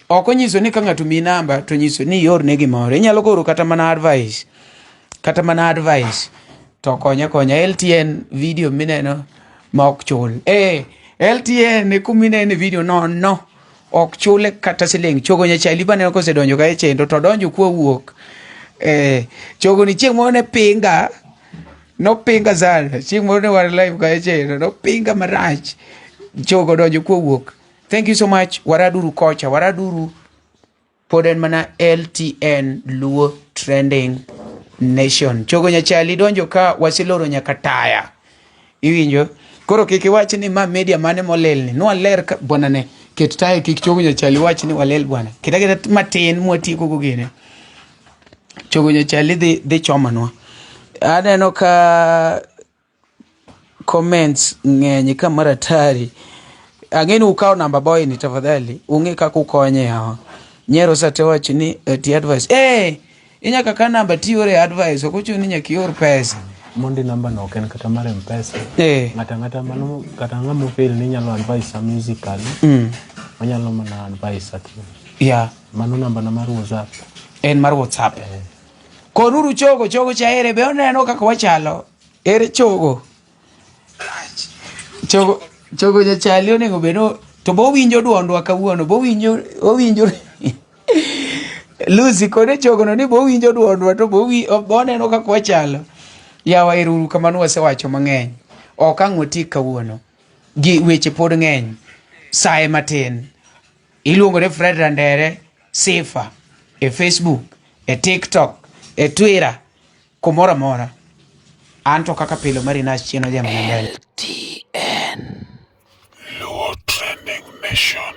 Ok onyiso ni ka ng'ato mi namba, to nyiso ni yor ne gimoro. Inyalo goro kata mana advice. To konya LTN video mineno ma ok chul. LTN kuminene video no. Ok chule kata siling. Chogo nyachali baneno kosedonjo kae chendo to donjo kuo wuok. Chogo ni chieng' mone pinga. No pinga sana. Chieng' mone war live kae chendo. No pinga marach. Chogo donjo kuo wuok. Thank you so much. Waraduru kocha. Waraduru poden mana LTN Luo Trending Nation. Chogo nyachali donjo ka wasiloro nyakataya. Iwinjo? Koro kiki wachi ni ma media mane molel ni. Nwa ler ka bwana ne. Ketitaye kiki chogo nyachali wachi ni walel bwana. Kita matin mwati kukugine. Chogo nyachali de choma nwa. Aneno ka comments ng'enye ka maratari. Angeni ukao namba boy ni tafadhali. Ung'e kaka ukonye hawa. Nyero sate wachi ni ti advice. Inyaka ka namba ti yore advice. Okuchu ni nyaki yor pesa. Mondi namba no ken kata mare mpesa. Ngata mano kata ngamo feel ni nyalo advice a musical. Onyalo mana advice atu. Yeah. Mano namba na mar WhatsApp. En mar WhatsApp. Konuru chogo cha ere be oneno kaka wachalo. Ere chogo. Chogo nyachali onego beno to bo winjo duondwa kawuono bo winjo Lucy kone chogo no ni bo winjo duondwa to bo oneno kaka wachalo. Yawa iruru kamano wasewacho mang'eny. Ok ang'oti kawuono. Gi weche pod ng'eny. Sae matin. Iluongore Fred Randere Sifa e Facebook, e TikTok, e Twitter, kumora mora. Anto kaka pilo marinash chieno jama mbele. LTN Luo Trending Nation.